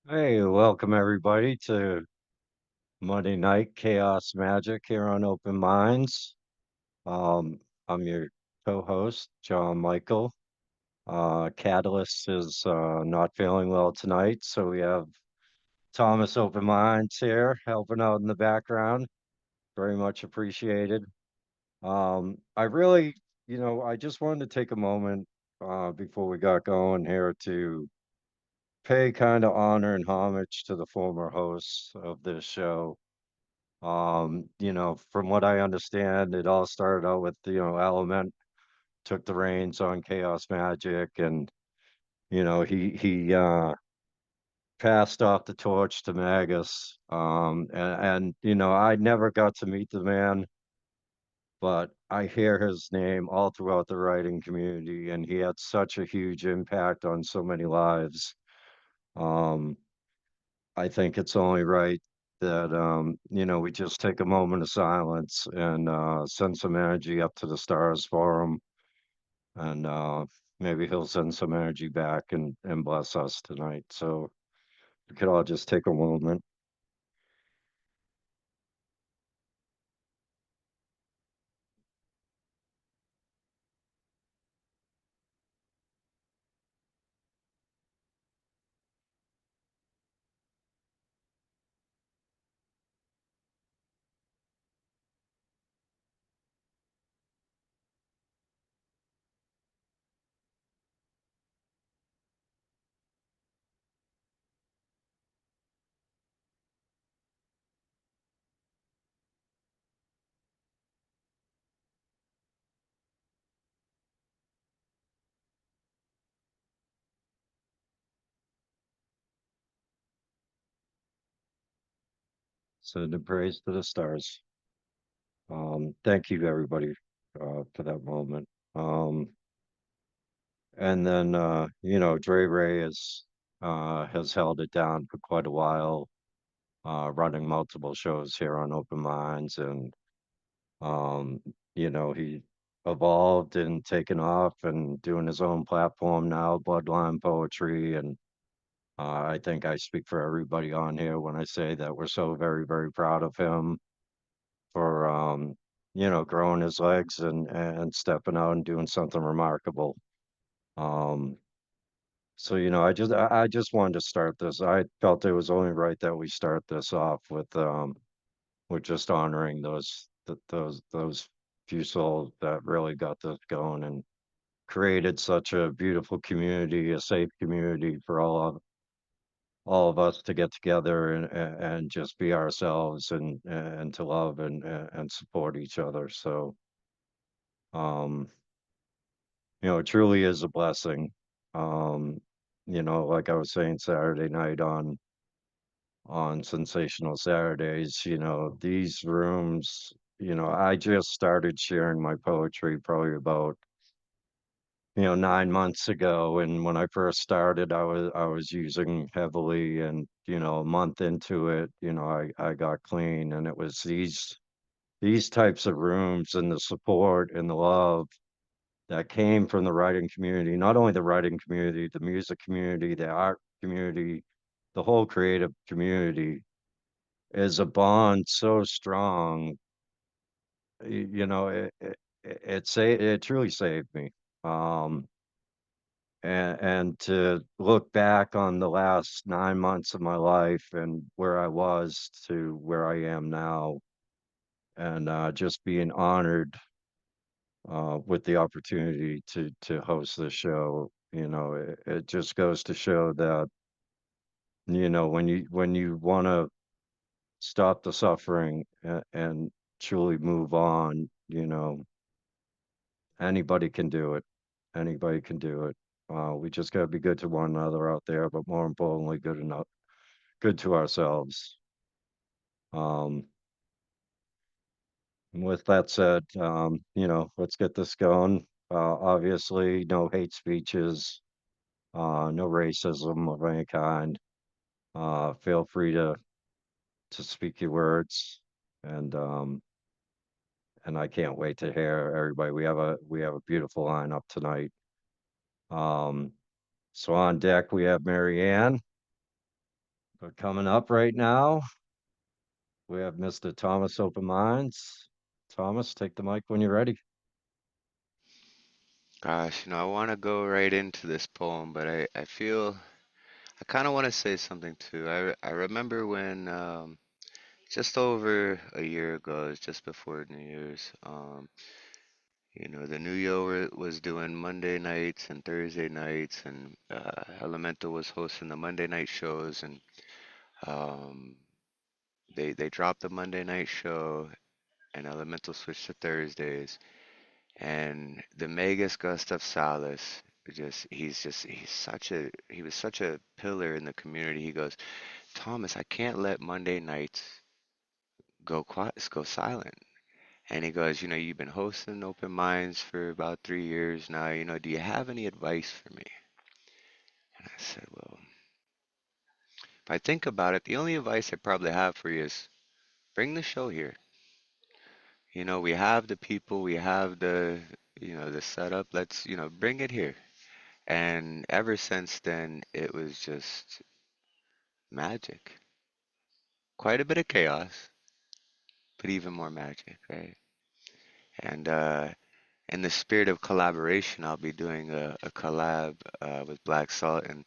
Hey, welcome everybody to Monday Night Chaos Magic here on Open Minds. Um, I'm your co-host, John Michael. Catalyst is not feeling well tonight, so we have Thomas Open Minds here helping out in the background. Very much appreciated. I really, I just wanted to take a moment before we got going here to pay kind of honor and homage to the former hosts of this show. From what I understand, it all started out with, Element took the reins on Chaos Magic and, he passed off the torch to Magus. I never got to meet the man, but I hear his name all throughout the writing community, and he had such a huge impact on so many lives. Um, I think it's only right that we just take a moment of silence and send some energy up to the stars for him, and maybe he'll send some energy back and bless us tonight. So we could all just take a moment. Send the praise to the stars. Thank you, everybody, for that moment. Um, and then Dre Ray has held it down for quite a while, running multiple shows here on Open Minds, and Um, he evolved and taken off and doing his own platform now, Bloodline Poetry. And I think I speak for everybody on here when I say that we're so very, very proud of him for, growing his legs and stepping out and doing something remarkable. Um, I just wanted to start this. I felt it was only right that we start this off with just honoring those few souls that really got this going and created such a beautiful community, a safe community for all of us to get together and just be ourselves and to love and support each other. So um, it truly is a blessing. Um, like I was saying Saturday night on Sensational Saturdays, these rooms, I just started sharing my poetry probably about, 9 months ago. And when I first started, I was using heavily, and, a month into it, I got clean. And it was these types of rooms and the support and the love that came from the writing community, not only the writing community, the music community, the art community, the whole creative community is a bond so strong. It truly saved me. Um, and to look back on the last 9 months of my life and where I was to where I am now, and just being honored with the opportunity to host the show, it just goes to show that when you want to stop the suffering and truly move on, anybody can do it. Anybody can do it. We just gotta be good to one another out there, but more importantly, good to ourselves. Um, and with that said, let's get this going. Obviously, no hate speeches, no racism of any kind. Feel free to speak your words, and um, and I can't wait to hear everybody. We have a beautiful lineup tonight. Um, so on deck we have Mary Ann. But coming up right now, we have Mr. Thomas Open Minds. Thomas, take the mic when you're ready. Gosh, I want to go right into this poem, but I feel I kind of want to say something too. I remember when just over a year ago, it was just before New Year's, the New Year was doing Monday nights and Thursday nights, and Elemental was hosting the Monday night shows, and um, they dropped the Monday night show, and Elemental switched to Thursdays. And the Magus Gustav Salas, he was such a pillar in the community. He goes, Thomas, I can't let Monday nights go quiet, go silent. And he goes, you've been hosting open minds for about 3 years now. Do you have any advice for me? And I said, well, if I think about it, the only advice I probably have for you is bring the show here. We have the people, we have the setup. Let's, bring it here. And ever since then, it was just magic. Quite a bit of chaos, but even more magic, right? And in the spirit of collaboration, I'll be doing a collab with Black Salt. And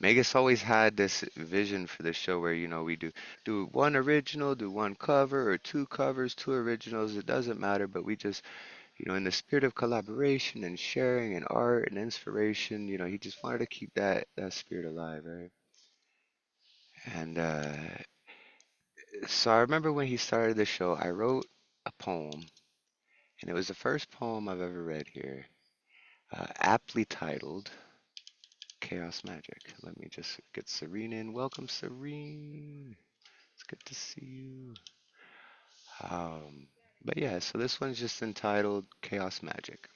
Megas always had this vision for the show where, we do one original, do one cover, or two covers, two originals. It doesn't matter, but we just, in the spirit of collaboration and sharing and art and inspiration, he just wanted to keep that spirit alive, right? And so I remember when he started the show, I wrote a poem, and it was the first poem I've ever read here, aptly titled Chaos Magic. Let me just get Serene in. Welcome, Serene. It's good to see you. Um, but yeah, so this one's just entitled Chaos Magic.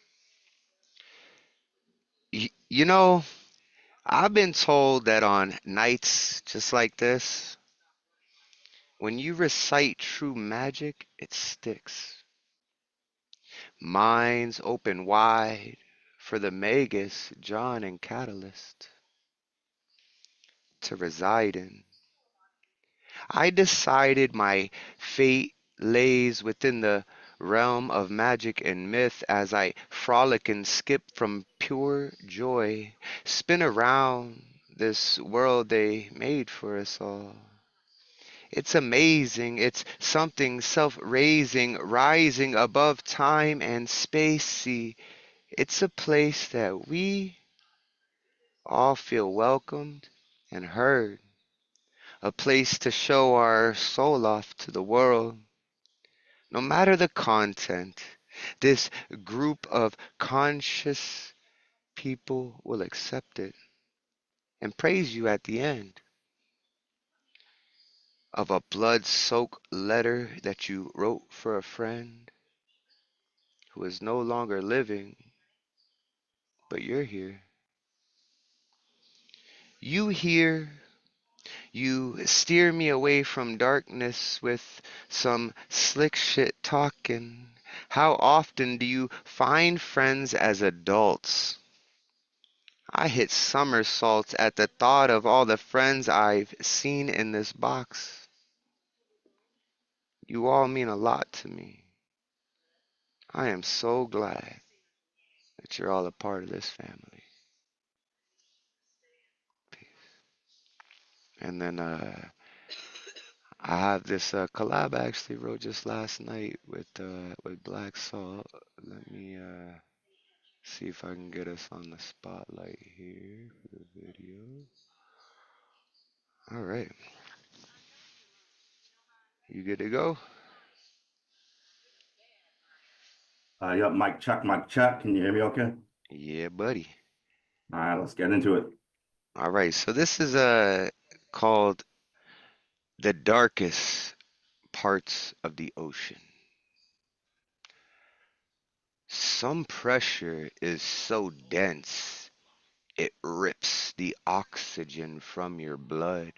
You know, I've been told that on nights just like this, when you recite true magic, it sticks. Minds open wide for the Magus, John, and Catalyst to reside in. I decided my fate lays within the realm of magic and myth as I frolic and skip from pure joy, spin around this world they made for us all. It's amazing. It's something self-raising, rising above time and space. See, it's a place that we all feel welcomed and heard, a place to show our soul off to the world. No matter the content, this group of conscious people will accept it and praise you at the end of a blood-soaked letter that you wrote for a friend who is no longer living, but you're here. You here. You steer me away from darkness with some slick shit talking. How often do you find friends as adults? I hit somersaults at the thought of all the friends I've seen in this box. You all mean a lot to me. I am so glad that you're all a part of this family. And then I have this collab I actually wrote just last night with Black Salt. Let me see if I can get us on the spotlight here for the video. All right, you good to go? Yep, mic check, mic check. Can you hear me okay? Yeah, buddy. All right, let's get into it. All right, so this is called The Darkest Parts of the Ocean. Some pressure is so dense it rips the oxygen from your blood.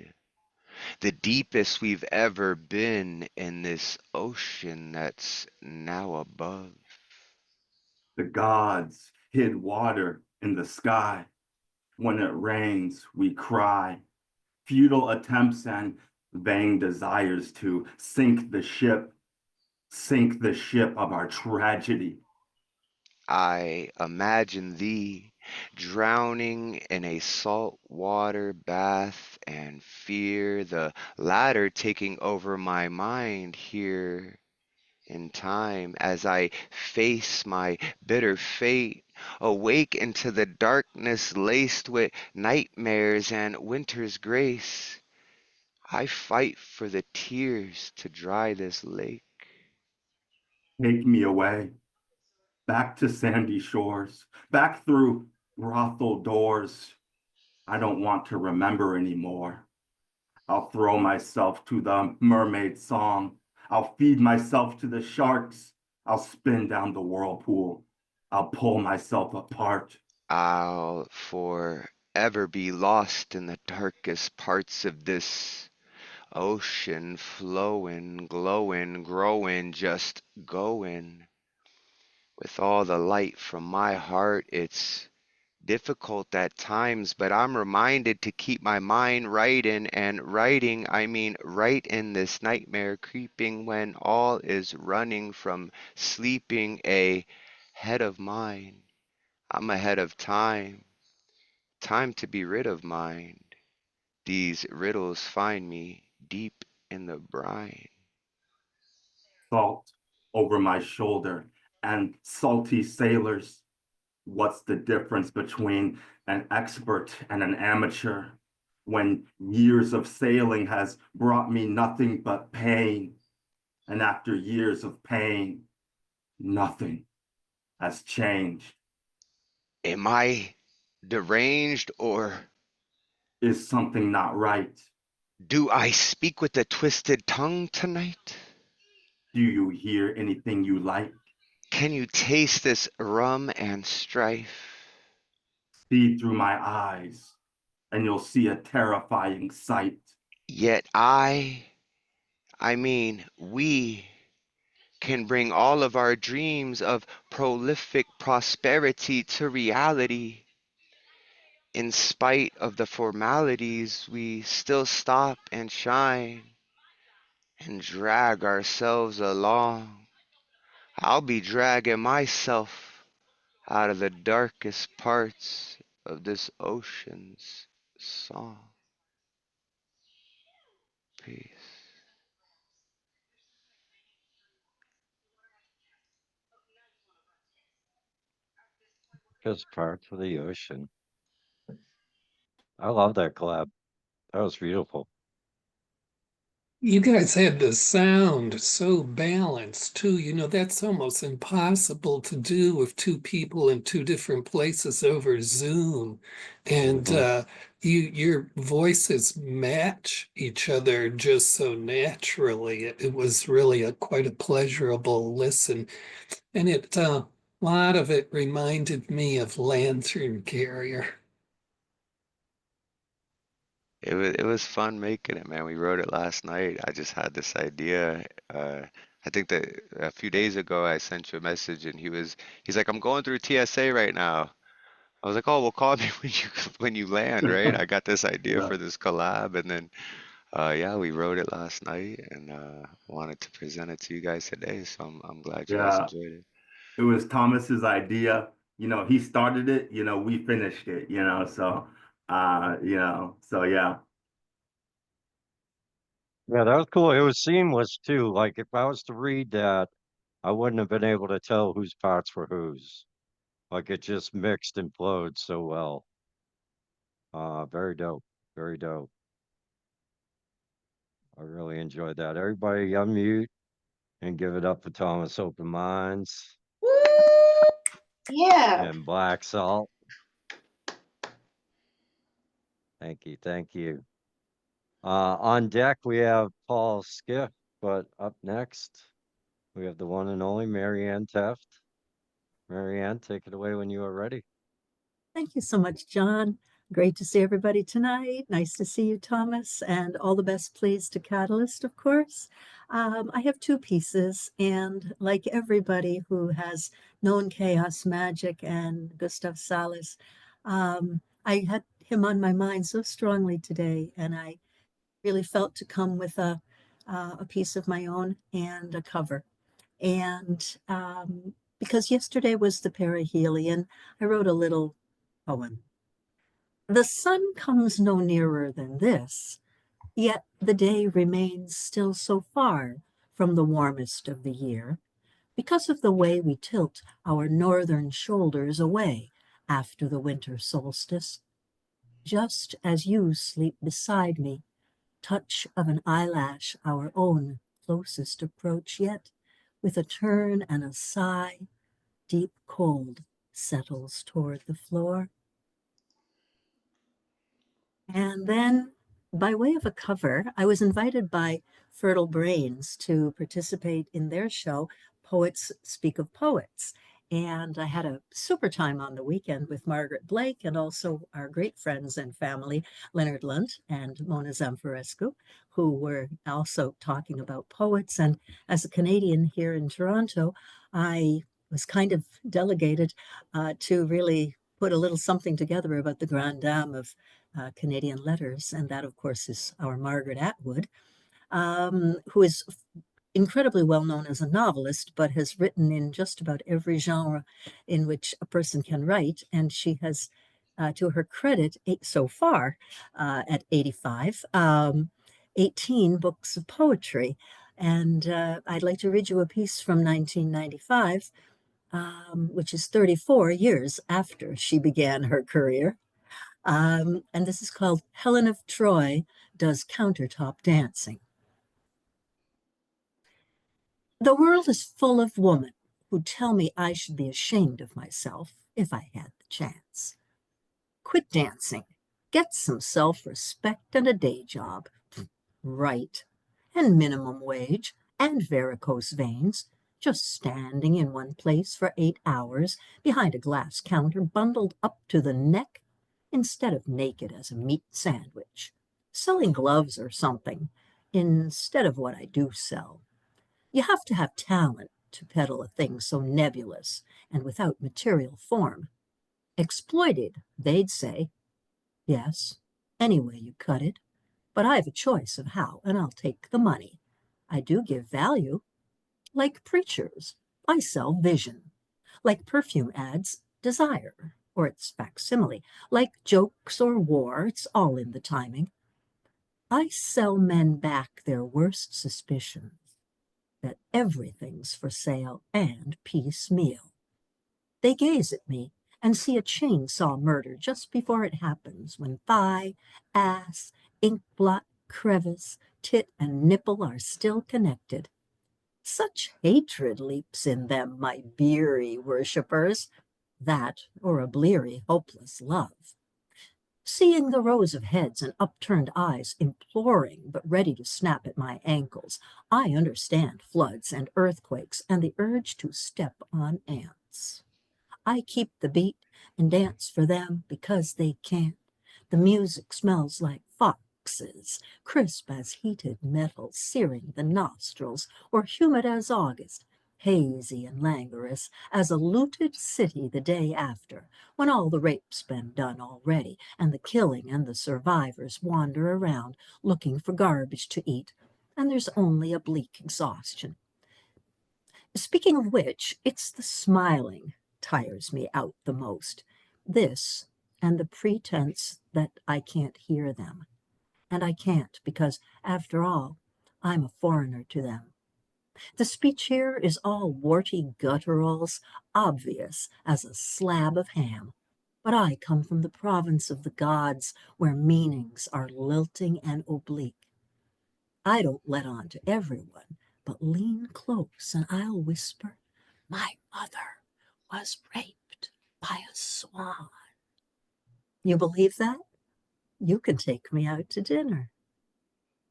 The deepest we've ever been in this ocean that's now above. The gods hid water in the sky. When it rains, we cry. futile attempts and vain desires to sink the ship of our tragedy. I imagine thee drowning in a salt water bath and fear the latter taking over my mind here in time as I face my bitter fate, awake into the darkness laced with nightmares and winter's grace. I fight for the tears to dry this lake. Take me away, back to sandy shores, back through brothel doors. I don't want to remember anymore. I'll throw myself to the mermaid song. I'll feed myself to the sharks. I'll spin down the whirlpool. I'll pull myself apart. I'll forever be lost in the darkest parts of this ocean, flowing, glowing, growing, just going. With all the light from my heart, it's difficult at times, but I'm reminded to keep my mind writing, and writing, I mean right in this nightmare creeping when all is running from sleeping ahead of mine. I'm ahead of time, time to be rid of mind. These riddles find me deep in the brine. Salt over my shoulder and salty sailors. What's the difference between an expert and an amateur when years of sailing has brought me nothing but pain? And after years of pain, nothing has changed. Am I deranged, or Is something not right? do I speak with a twisted tongue tonight? Do you hear anything you like? Can you taste this rum and strife? See through my eyes, and you'll see a terrifying sight. Yet I mean, we can bring all of our dreams of prolific prosperity to reality. In spite of the formalities, we still stop and shine and drag ourselves along. I'll be dragging myself out of the darkest parts of this ocean's song. Peace. Just parts of the ocean. I love that collab. That was beautiful. You guys had the sound so balanced too. That's almost impossible to do with two people in two different places over Zoom. And Mhm. your voices match each other just so naturally. It was really quite a pleasurable listen. And a lot of it reminded me of Lantern Carrier. It was fun making it, man. We wrote it last night. I just had this idea. I think that a few days ago I sent you a message and he's like, I'm going through TSA right now. I was like, oh, well, call me when you land, right? I got this idea Yeah, for this collab, and then yeah, we wrote it last night and wanted to present it to you guys today. So I'm glad you guys yeah. enjoyed it. It was Thomas's idea. He started it, we finished it, so yeah. Yeah, that was cool. It was seamless too. Like if I was to read that, I wouldn't have been able to tell whose parts were whose. Like it just mixed and flowed so well. Very dope. Very dope. I really enjoyed that. Everybody unmute and give it up for Thomas Open Minds Yeah. and Black Salt. Thank you. Thank you. On deck, we have Paul Skiff, but up next, we have the one and only Marianne Teft. Marianne, take it away when you are ready. Thank you so much, John. Great to see everybody tonight. Nice to see you, Thomas, and all the best please to Catalyst, of course. I have two pieces, and like everybody who has known Chaos Magic and Gustav Salas, I had him on my mind so strongly today, and I really felt to come with a piece of my own and a cover. And because yesterday was the perihelion, I wrote a little poem. The sun comes no nearer than this, yet the day remains still so far from the warmest of the year, because of the way we tilt our northern shoulders away after the winter solstice. Just as you sleep beside me, touch of an eyelash our own closest approach, yet with a turn and a sigh, deep cold settles toward the floor. And then, by way of a cover, I was invited by Fertile Brains to participate in their show, Poets Speak of Poets. And I had a super time on the weekend with Margaret Blake and also our great friends and family, Leonard Lunt and Mona Zamfarescu, who were also talking about poets. And as a Canadian here in Toronto, I was kind of delegated to really put a little something together about the Grande Dame of Canadian letters, and that, of course, is our Margaret Atwood, who is incredibly well known as a novelist, but has written in just about every genre in which a person can write. And she has, to her credit, so far at 85, 18 books of poetry. And I'd like to read you a piece from 1995, which is 34 years after she began her career. And this is called Helen of Troy Does Countertop Dancing. The world is full of women who tell me I should be ashamed of myself if I had the chance. Quit dancing. Get some self-respect and a day job. Right. And minimum wage and varicose veins. Just standing in one place for 8 hours behind a glass counter bundled up to the neck instead of naked as a meat sandwich, selling gloves or something, instead of what I do sell. You have to have talent to peddle a thing so nebulous and without material form. Exploited, they'd say. Yes, any way you cut it, but I've a choice of how, and I'll take the money. I do give value. Like preachers, I sell vision. Like perfume ads, desire, or its facsimile. Like jokes or war, it's all in the timing. I sell men back their worst suspicions, that everything's for sale and piecemeal. They gaze at me and see a chainsaw murder just before it happens, when thigh, ass, ink blot, crevice, tit, and nipple are still connected. Such hatred leaps in them, my beery worshippers, that or a bleary, hopeless love. Seeing the rows of heads and upturned eyes imploring but ready to snap at my ankles, I understand floods and earthquakes and the urge to step on ants. I keep the beat and dance for them because they can't. The music smells like foxes, crisp as heated metal, searing the nostrils, or humid as August, hazy and languorous as a looted city the day after, when all the rape's been done already, and the killing and the survivors wander around looking for garbage to eat, and there's only a bleak exhaustion. Speaking of which, it's the smiling tires me out the most. This and the pretense that I can't hear them. And I can't because, after all, I'm a foreigner to them. The speech here is all warty gutturals, obvious as a slab of ham. But I come from the province of the gods, where meanings are lilting and oblique. I don't let on to everyone, but lean close and I'll whisper, my mother was raped by a swan. You believe that? You can take me out to dinner.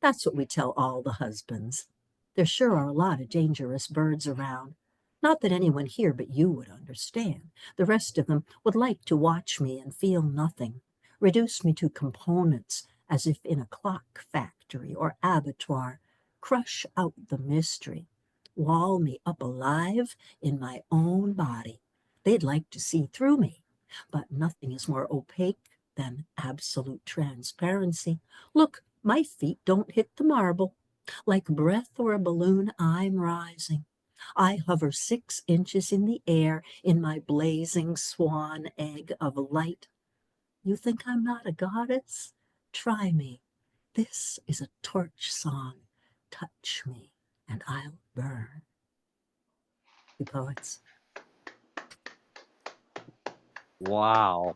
That's what we tell all the husbands. There sure are a lot of dangerous birds around. Not that anyone here but you would understand. The rest of them would like to watch me and feel nothing, reduce me to components as if in a clock factory or abattoir, crush out the mystery, wall me up alive in my own body. They'd like to see through me, but nothing is more opaque than absolute transparency. Look, my feet don't hit the marble. Like breath or a balloon, I'm rising. I hover 6 inches in the air in my blazing swan egg of light. You think I'm not a goddess? Try me. This is a torch song. Touch me, and I'll burn. You poets. Wow.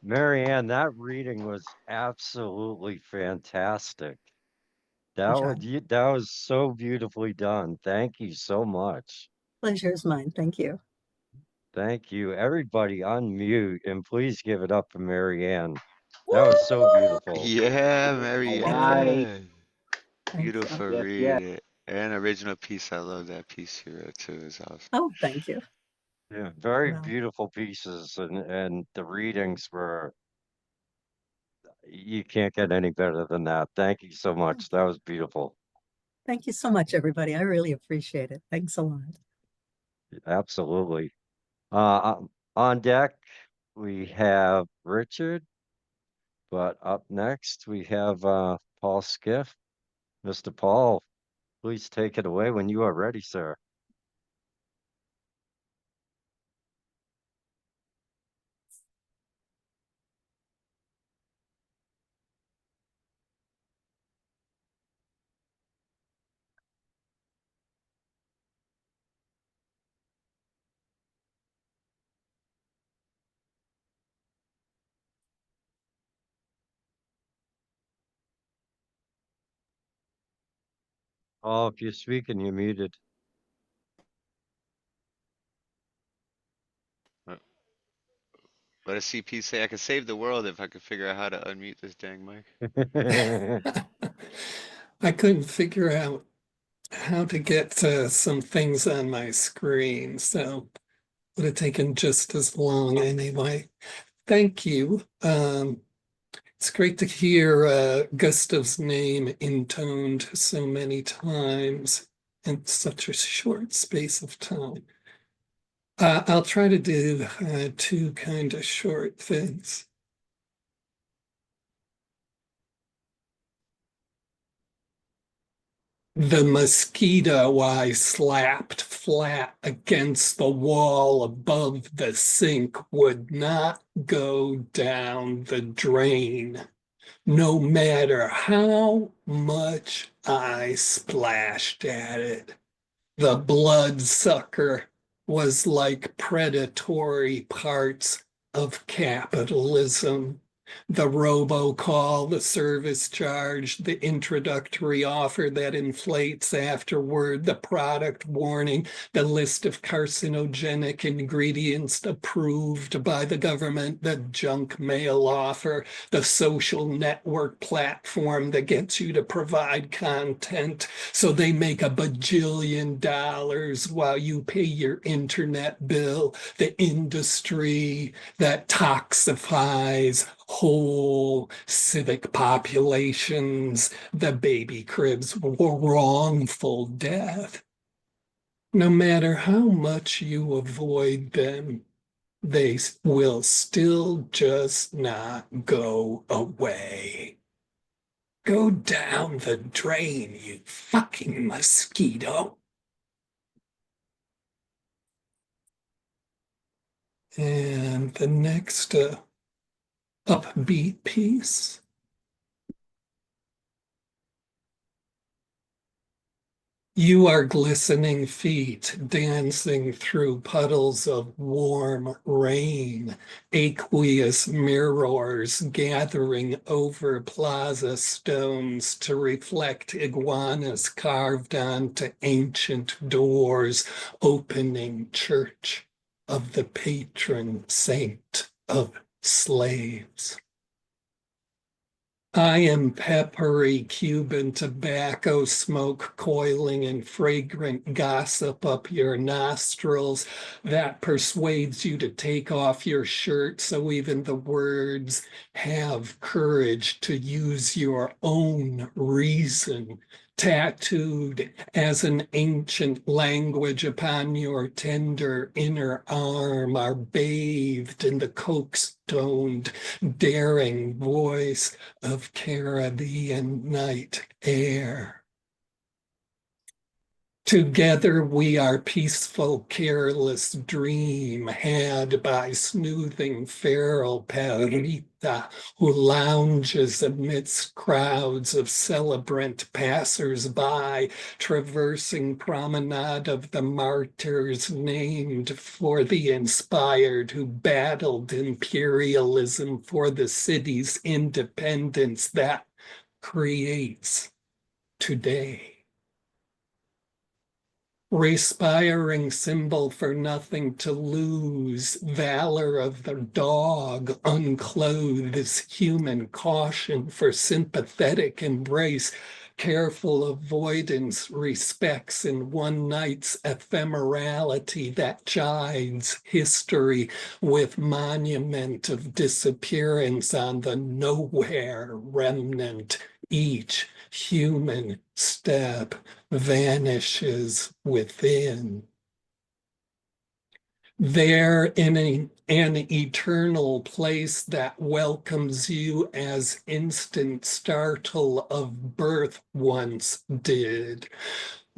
Marianne, that reading was absolutely fantastic. That was so beautifully done. Thank you so much. Pleasure is mine. Thank you. Thank you. Everybody unmute and please give it up for Marianne. That was so beautiful. Yeah, Thank you. Marianne. Thank you. Beautiful Yes, read. yes. And original piece. I love that piece you wrote too. It's awesome. Oh, thank you. Yeah, very Well, beautiful pieces and the readings were you can't get any better than that. Thank you so much. That was beautiful. thank you so much, everybody. I really appreciate it. Thanks a lot. Absolutely. On deck we have Richard, but up next we have Paul Skiff. Mr. Paul, please take it away when you are ready, sir. Oh, if you're speaking, you're muted. What does CP say? I could save the world if I could figure out how to unmute this dang mic. I couldn't figure out how to get some things on my screen, so would have taken just as long anyway. Thank you. It's great to hear Gustav's name intoned so many times in such a short space of time. I'll try to do two kind of short things. The mosquito I slapped flat against the wall above the sink would not go down the drain, no matter how much I splashed at it. The bloodsucker was like predatory parts of capitalism. The robocall, the service charge, the introductory offer that inflates afterward, the product warning, the list of carcinogenic ingredients approved by the government, the junk mail offer, the social network platform that gets you to provide content so they make a bajillion dollars while you pay your internet bill, the industry that toxifies whole civic populations, the baby cribs, wrongful death. No matter how much you avoid them, they will still just not go away. Go down the drain, you fucking mosquito. And the next upbeat piece. You are glistening feet dancing through puddles of warm rain, aqueous mirrors gathering over plaza stones to reflect iguanas carved onto ancient doors, opening church of the patron saint of slaves. I am peppery Cuban tobacco smoke coiling in fragrant gossip up your nostrils that persuades you to take off your shirt so even the words have courage to use your own reason tattooed as an ancient language upon your tender inner arm, are bathed in the coke-stoned, daring voice of Caribbean night air. Together we are peaceful, careless dream had by smoothing feral perita who lounges amidst crowds of celebrant passers-by, traversing promenade of the martyrs named for the inspired who battled imperialism for the city's independence that creates today. Respiring symbol for nothing to lose, valor of the dog, unclothes human caution for sympathetic embrace, careful avoidance respects in one night's ephemerality that chides history with monument of disappearance on the nowhere remnant, each human step vanishes within. There in an eternal place that welcomes you as instant startle of birth once did.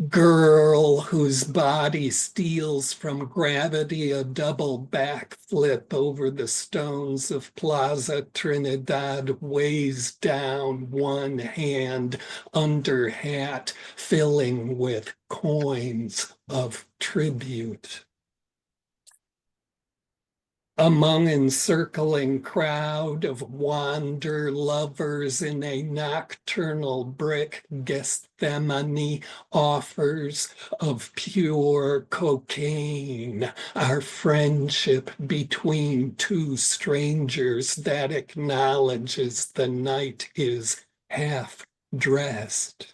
Girl whose body steals from gravity a double backflip over the stones of Plaza Trinidad, weighs down one hand under hat, filling with coins of tribute. Among encircling crowd of wander lovers in a nocturnal brick Gethsemane offers of pure cocaine, our friendship between two strangers that acknowledges the night is half dressed.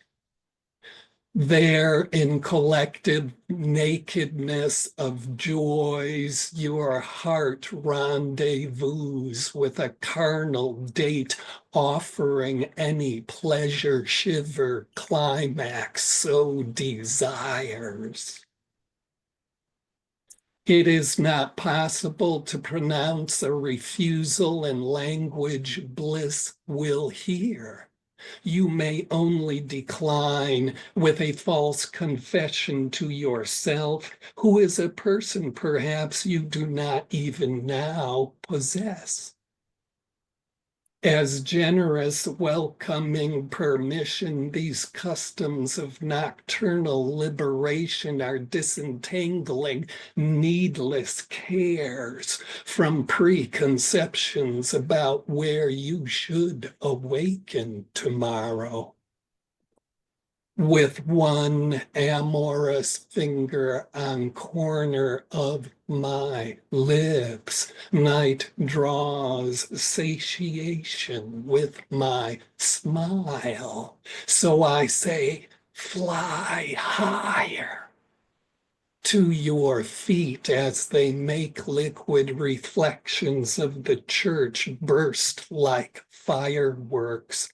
There in collective nakedness of joys, your heart rendezvous with a carnal date, offering any pleasure shiver climax so desires. It is not possible to pronounce a refusal in language bliss will hear. You may only decline with a false confession to yourself, who is a person perhaps you do not even now possess. As generous, welcoming permission, these customs of nocturnal liberation are disentangling needless cares from preconceptions about where you should awaken tomorrow. With one amorous finger on corner of my lips, night draws satiation with my smile. So I say, fly higher to your feet as they make liquid reflections of the church burst like fireworks.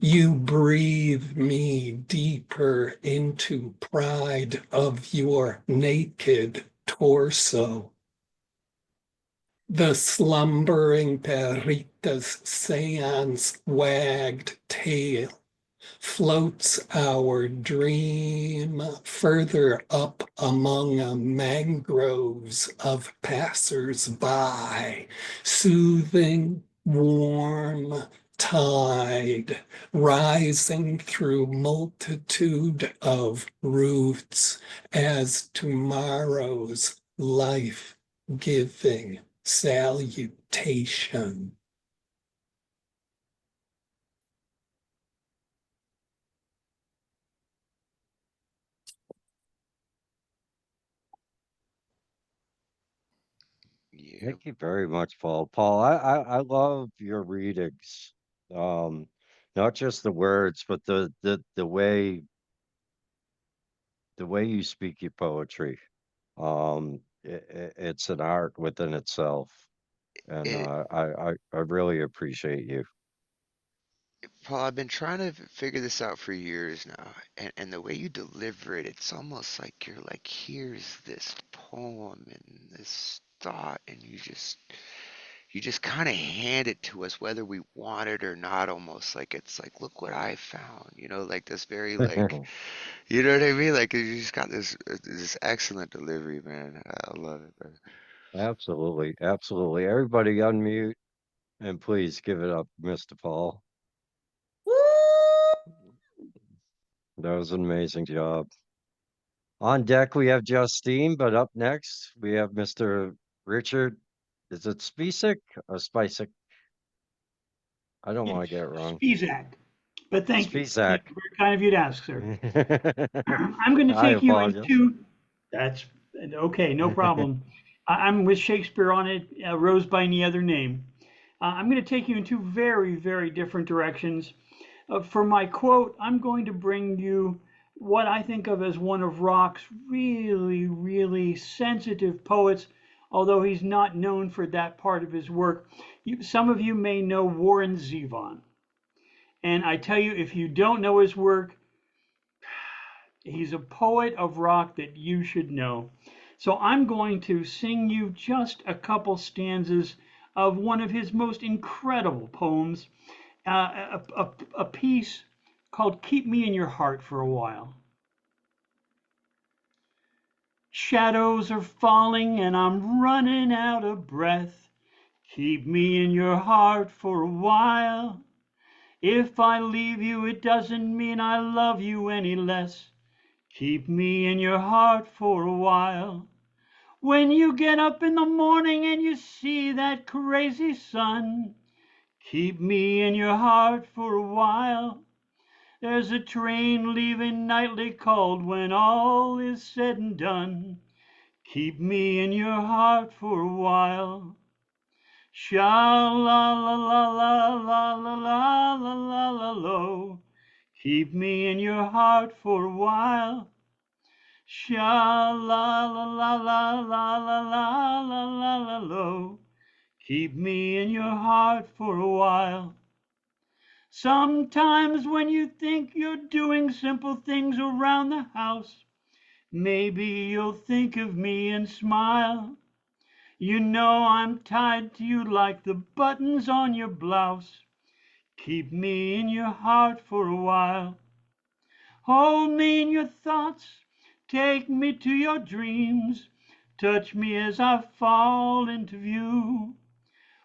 You breathe me deeper into pride of your naked torso. The slumbering perita's seance wagged tail floats our dream further up among mangroves of passers-by, soothing, warm tide rising through multitude of roots as tomorrow's life-giving salutation. Yeah. Thank you very much, Paul. Paul, I love your readings. Um, Not just the words, but the way you speak your poetry. It's an art within itself, and It I really appreciate you. Paul, I've been trying to figure this out for years now, and the way you deliver it, it's almost like you're like, here's this poem and this thought, and you just kind of hand it to us whether we want it or not, almost like it's like, look what I found, like this very like, you know what I mean? Like you just got this excellent delivery, man. I love it, bro. Absolutely, absolutely. Everybody unmute and please give it up, Mr. Paul. That was an amazing job. On deck, we have Justine, but up next, we have Mr. Richard. Is it Spicek or Spicek? I don't want to It's get it wrong. Spizak, but thank you. Spizak. Very kind of you to ask, sir. I'm going to I take you apologize. into, that's okay, no problem. I'm with Shakespeare on it, Rose by any other name. I'm going to take you in two very, very different directions. For my quote, I'm going to bring you what I think of as one of rock's really, really sensitive poets, although he's not known for that part of his work. Some of you may know Warren Zevon. And I tell you, if you don't know his work, he's a poet of rock that you should know. So I'm going to sing you just a couple stanzas of one of his most incredible poems, a piece called Keep Me in Your Heart for a While. Shadows are falling and I'm running out of breath. Keep me in your heart for a while. If I leave you, it doesn't mean I love you any less. Keep me in your heart for a while. When you get up in the morning and you see that crazy sun, keep me in your heart for a while. There's a train leaving nightly called when all is said and done. Keep me in your heart for a while. Sha la la la la la la la la la la lo. Keep me in your heart for a while. Sha la la la la la la la la la la lo. Keep me in your heart for a while. Sometimes when you think you're doing simple things around the house, maybe you'll think of me and smile. You know I'm tied to you like the buttons on your blouse. Keep me in your heart for a while. Hold me in your thoughts, take me to your dreams, touch me as I fall into view.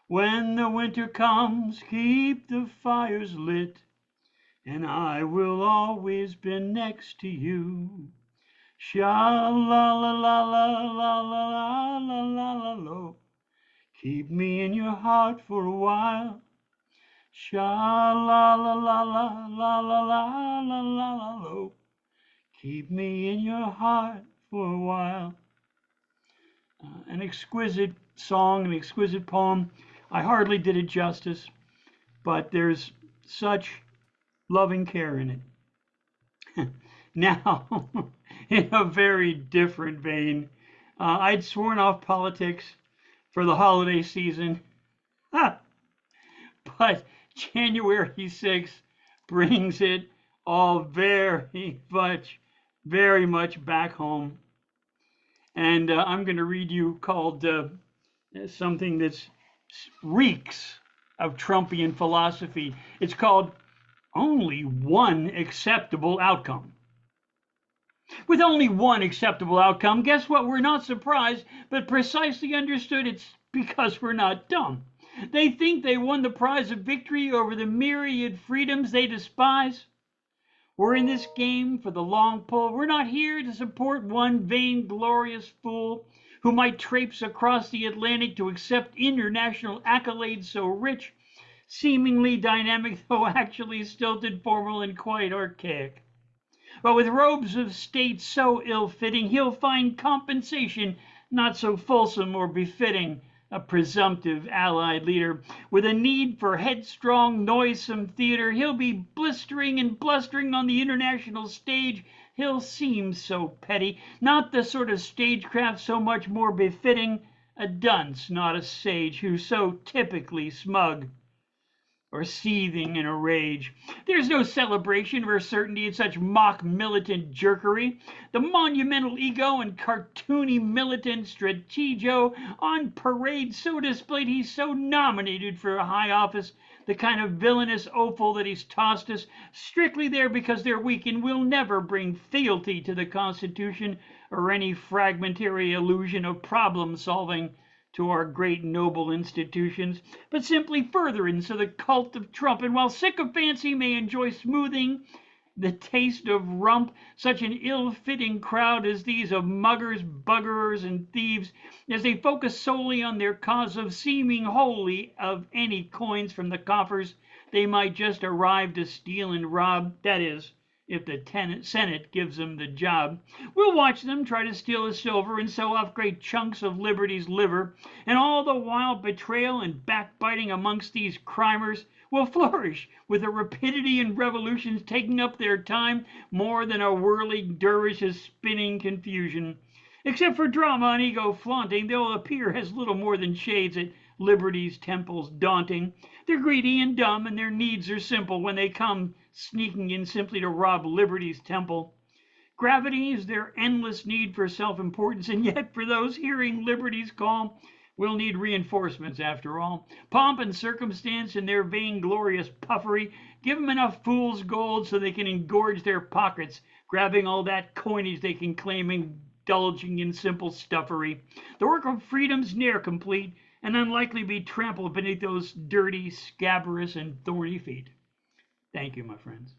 When the winter comes, keep the fires lit, and I will always be next to you. Sha la la la la la la la la la la lo. Keep me in your heart for a while. Sha la la la la la la la la la la lo. Keep me in your heart for a while. An exquisite song, an exquisite poem. I hardly did it justice, but there's such loving care in it. Now, in a very different vein, I'd sworn off politics for the holiday season, but January 6th brings it all very much back home. And I'm going to read you called something that reeks of Trumpian philosophy. It's called Only One Acceptable Outcome. With only one acceptable outcome, guess what? We're not surprised, but precisely understood it's because we're not dumb. They think they won the prize of victory over the myriad freedoms they despise. We're in this game for the long pull. We're not here to support one vainglorious fool who might traipse across the Atlantic to accept international accolades so rich, seemingly dynamic, though actually stilted, formal, and quite archaic. But with robes of state so ill-fitting, he'll find compensation not so fulsome or befitting a presumptive allied leader. With a need for headstrong, noisome theater, he'll be blistering and blustering on the international stage. He'll seem so petty, not the sort of stagecraft so much more befitting a dunce, not a sage, who's so typically smug. or seething in a rage. There's no celebration or certainty in such mock militant jerkery. The monumental ego and cartoony militant stratego on parade so displayed he's so nominated for a high office, the kind of villainous offal that he's tossed us, strictly there because they're weak and will never bring fealty to the Constitution or any fragmentary illusion of problem solving to our great noble institutions, but simply furtherance of the cult of Trump. And while sycophancy may enjoy smoothing the taste of rump, such an ill-fitting crowd as these of muggers, buggerers, and thieves, as they focus solely on their cause of seeming wholly of any coins from the coffers they might just arrive to steal and rob, that is, if the Senate gives them the job. We'll watch them try to steal the silver and sell off great chunks of Liberty's liver, and all the while betrayal and backbiting amongst these crimers will flourish with a rapidity and revolutions taking up their time more than a whirling dervish's spinning confusion. Except for drama and ego flaunting, they'll appear as little more than shades at Liberty's temples daunting. They're greedy and dumb, and their needs are simple when they come sneaking in simply to rob Liberty's temple. Gravity is their endless need for self-importance, and yet for those hearing Liberty's call, we'll need reinforcements after all. Pomp and circumstance and their vainglorious puffery give them enough fool's gold so they can engorge their pockets, grabbing all that coinage they can claim, indulging in simple stuffery. The work of freedom's ne'er complete, and unlikely be trampled beneath those dirty, scabrous, and thorny feet. Thank you, my friends.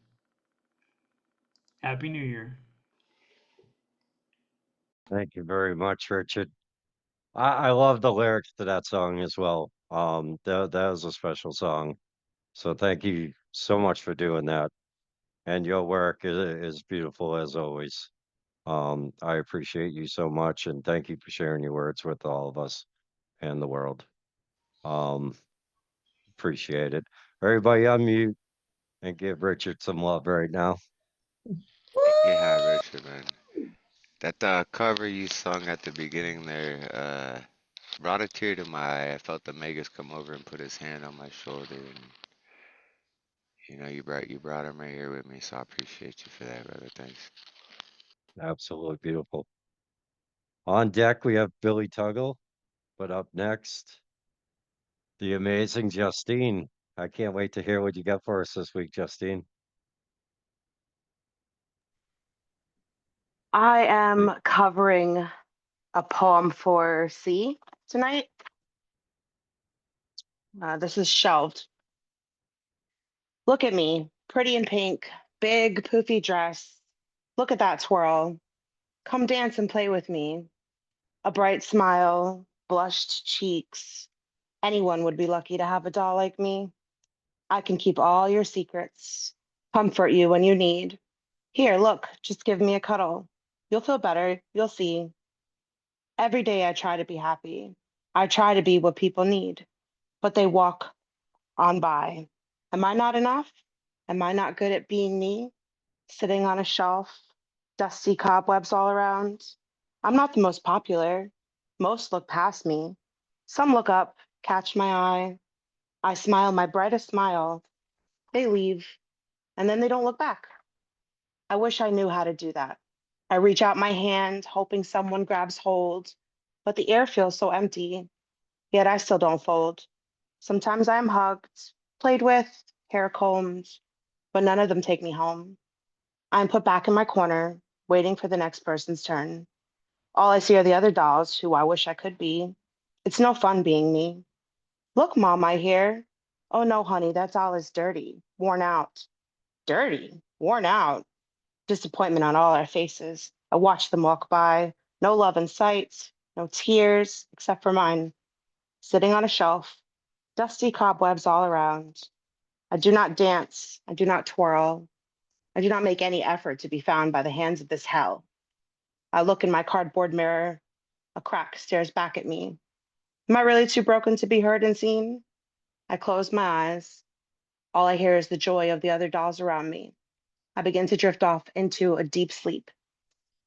Happy New Year. Thank you very much, Richard. I love the lyrics to that song as well. That was a special song. So thank you so much for doing that. And your work is beautiful as always. I appreciate you so much, and thank you for sharing your words with all of us and the world. Um, Appreciate it. Everybody unmute and give Richard some love right now. Yeah, Richard, man. That cover you sung at the beginning there brought a tear to my eye. I felt the Magus come over and put his hand on my shoulder, and you brought him right here with me, so I appreciate you for that, brother. Thanks. Absolutely beautiful. On deck, we have Billy Tuggle, but up next, the amazing Justine. I can't wait to hear what you got for us this week, Justine. I am covering a poem for C tonight. This is Shelved. Look at me, pretty in pink, big poofy dress. Look at that twirl. Come dance and play with me. A bright smile, blushed cheeks. Anyone would be lucky to have a doll like me. I can keep all your secrets, comfort you when you need. Here, look, just give me a cuddle. You'll feel better, you'll see. Every day I try to be happy. I try to be what people need, but they walk on by. Am I not enough? Am I not good at being me? Sitting on a shelf, dusty cobwebs all around. I'm not the most popular. Most look past me. Some look up, catch my eye. I smile my brightest smile. They leave, and then they don't look back. I wish I knew how to do that. I reach out my hand, hoping someone grabs hold, but the air feels so empty, yet I still don't fold. Sometimes I am hugged, played with, hair combed, but none of them take me home. I am put back in my corner, waiting for the next person's turn. All I see are the other dolls who I wish I could be. It's no fun being me. Look, Mom, I hear. Oh no, honey, that doll is dirty, worn out. Dirty, worn out. Disappointment on all our faces. I watch them walk by. No love in sight, no tears, except for mine. Sitting on a shelf, dusty cobwebs all around. I do not dance. I do not twirl. I do not make any effort to be found by the hands of this hell. I look in my cardboard mirror. A crack stares back at me. Am I really too broken to be heard and seen? I close my eyes. All I hear is the joy of the other dolls around me. I begin to drift off into a deep sleep,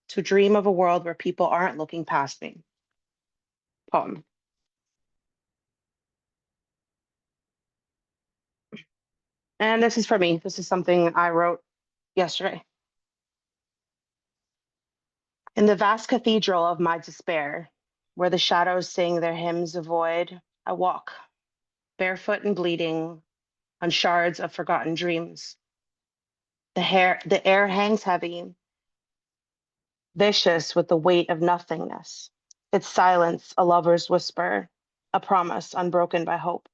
to dream of a world where people aren't looking past me. Poem. And this is for me. This is something I wrote yesterday. In the vast cathedral of my despair, where the shadows sing their hymns of void, I walk, barefoot and bleeding, on shards of forgotten dreams. The air hangs heavy, vicious with the weight of nothingness. Its silence, a lover's whisper, a promise unbroken by hope.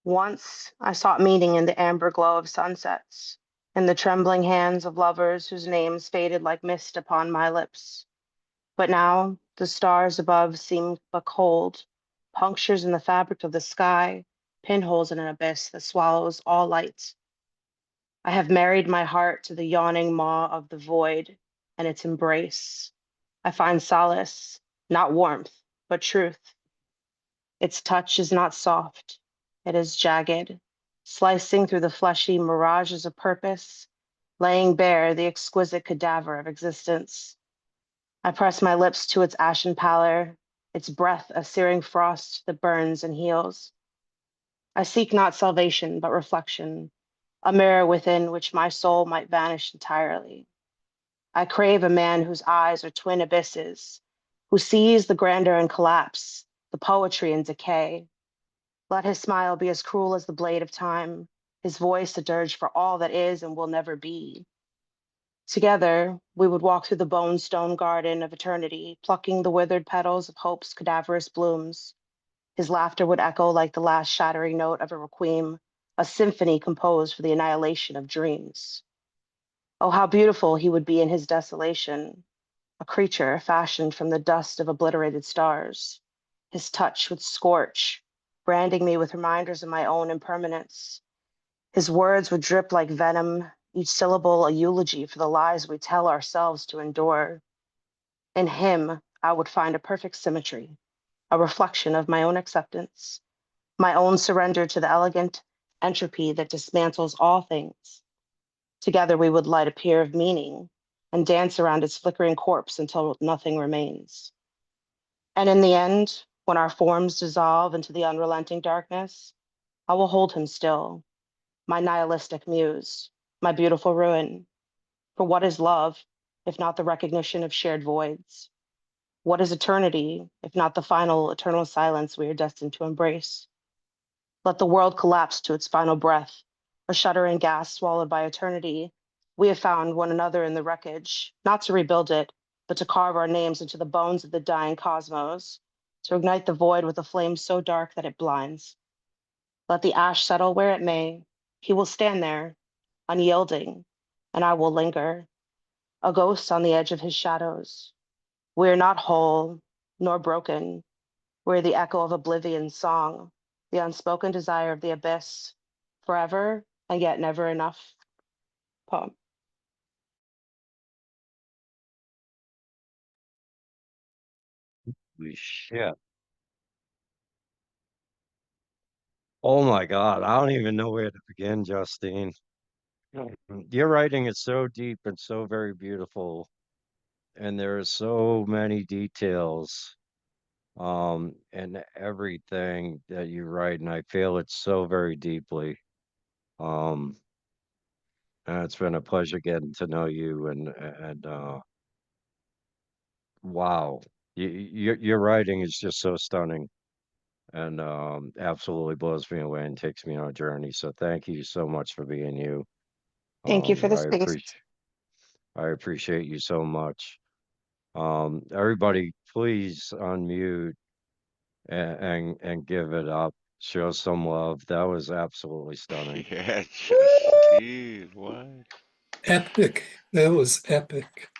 Once I sought meaning in the amber glow of sunsets, in the trembling hands of lovers whose names faded like mist upon my lips. But now the stars above seem but cold, punctures in the fabric of the sky, pinholes in an abyss that swallows all light. I have married my heart to the yawning maw of the void and its embrace. I find solace, not warmth, but truth. Its touch is not soft, it is jagged, slicing through the fleshy mirages of purpose, laying bare the exquisite cadaver of existence. I press my lips to its ashen pallor, its breath a searing frost that burns and heals. I seek not salvation, but reflection, a mirror within which my soul might vanish entirely. I crave a man whose eyes are twin abysses, who sees the grandeur and collapse, the poetry and decay. Let his smile be as cruel as the blade of time, his voice a dirge for all that is and will never be. Together, we would walk through the bone stone garden of eternity, plucking the withered petals of hope's cadaverous blooms. His laughter would echo like the last shattering note of a requiem, a symphony composed for the annihilation of dreams. Oh, how beautiful he would be in his desolation, a creature fashioned from the dust of obliterated stars. His touch would scorch, branding me with reminders of my own impermanence. His words would drip like venom, each syllable a eulogy for the lies we tell ourselves to endure. In him, I would find a perfect symmetry, a reflection of my own acceptance, my own surrender to the elegant entropy that dismantles all things. Together, we would light a pier of meaning and dance around its flickering corpse until nothing remains. And in the end, when our forms dissolve into the unrelenting darkness, I will hold him still, my nihilistic muse, my beautiful ruin. For what is love, if not the recognition of shared voids? What is eternity, if not the final eternal silence we are destined to embrace? Let the world collapse to its final breath, a shuddering gasp swallowed by eternity. We have found one another in the wreckage, not to rebuild it, but to carve our names into the bones of the dying cosmos, to ignite the void with a flame so dark that it blinds. Let the ash settle where it may. He will stand there, unyielding, and I will linger, a ghost on the edge of his shadows. We are not whole, nor broken. We're the echo of oblivion's song, the unspoken desire of the abyss, forever and yet never enough. Poem. Holy shit. Oh my God, I don't even know where to begin, Justine. Your writing is so deep and so very beautiful, and there are so many details and everything that you write, and I feel it so very deeply. Um, and it's been a pleasure getting to know you and wow, your writing is just so stunning and absolutely blows me away and takes me on a journey. So thank you so much for being you. Thank you for the space. I appreciate you so much. Everybody, please unmute and give it up. Show some love. That was absolutely stunning. Yeah, Justine, what? Epic. That was epic.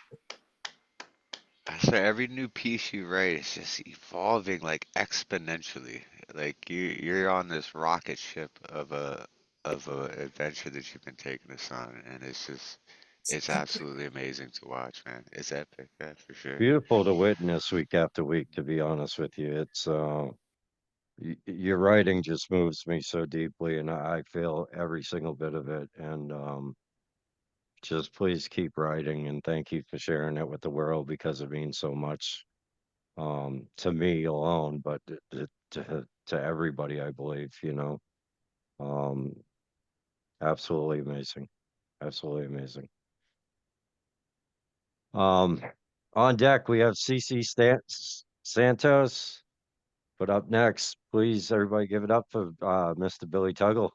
I swear, every new piece you write is just evolving like exponentially. Like you're on this rocket ship of a adventure that you've been taking us on, and It's it's epic. absolutely amazing to watch, man. It's epic, yeah, for sure. Beautiful to witness week after week, to be honest with you. It's your writing just moves me so deeply, and I feel every single bit of it. And just please keep writing, and thank you for sharing it with the world because it means so much to me alone, but to everybody, I believe, you know. Um, Absolutely amazing. Absolutely amazing. Um, on deck, we have CC Santos. But up next, please, everybody give it up for Mr. Billy Tuggle.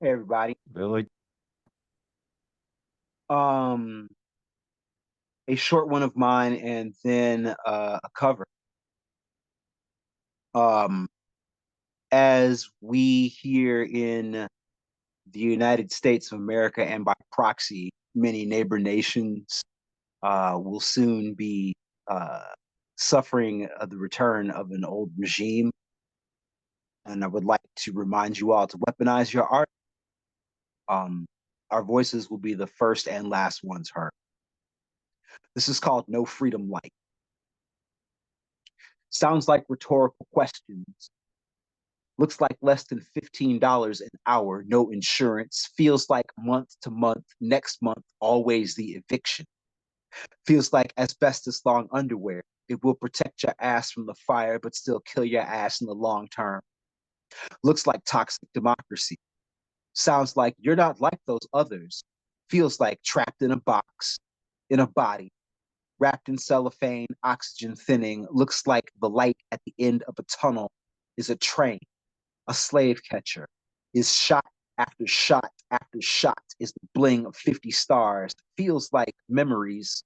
Hey everybody. Billy. Um, a short one of mine and then a cover. Um, as we here in the United States of America and by proxy, many neighbor nations will soon be suffering the return of an old regime. And I would like to remind you all to weaponize your art. Our voices will be the first and last ones heard. This is called No Freedom Light. Sounds like rhetorical questions. Looks like less than $15 an hour, no insurance. Feels like month to month, next month, always the eviction. Feels like asbestos long underwear. It will protect your ass from the fire, but still kill your ass in the long term. Looks like toxic democracy. Sounds like you're not like those others. Feels like trapped in a box, in a body, wrapped in cellophane, oxygen thinning. Looks like the light at the end of a tunnel is a train, a slave catcher, is shot after shot after shot, is the bling of 50 stars. Feels like memories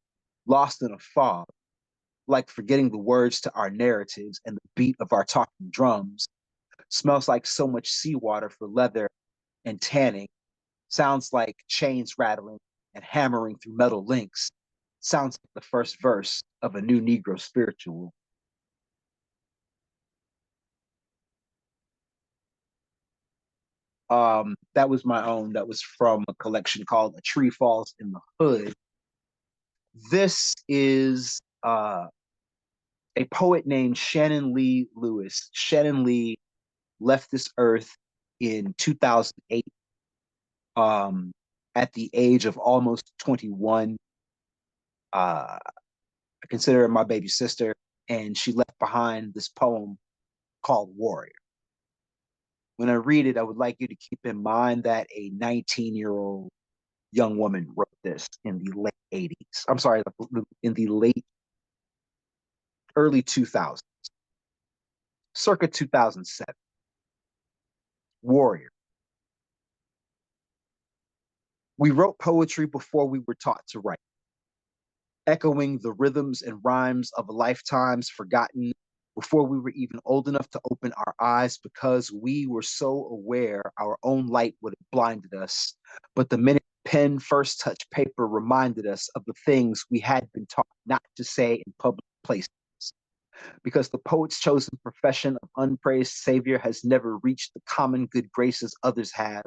lost in a fog, like forgetting the words to our narratives and the beat of our talking drums. Smells like so much seawater for leather and tanning. Sounds like chains rattling and hammering through metal links. Sounds like the first verse of a new Negro spiritual. That was my own. That was from a collection called A Tree Falls in the Hood. This is a poet named Shannon Lee Lewis. Shannon Lee left this earth in 2008 at the age of almost 21. I consider her my baby sister, and she left behind this poem called Warrior. When I read it, I would like you to keep in mind that a 19-year-old young woman wrote this in the late 80s. I'm sorry, in the early 2000s, circa 2007. Warrior. We wrote poetry before we were taught to write, echoing the rhythms and rhymes of lifetimes forgotten before we were even old enough to open our eyes, because we were so aware our own light would have blinded us. But the minute pen first touched paper reminded us of the things we had been taught not to say in public places. Because the poet's chosen profession of unpraised savior has never reached the common good graces others have.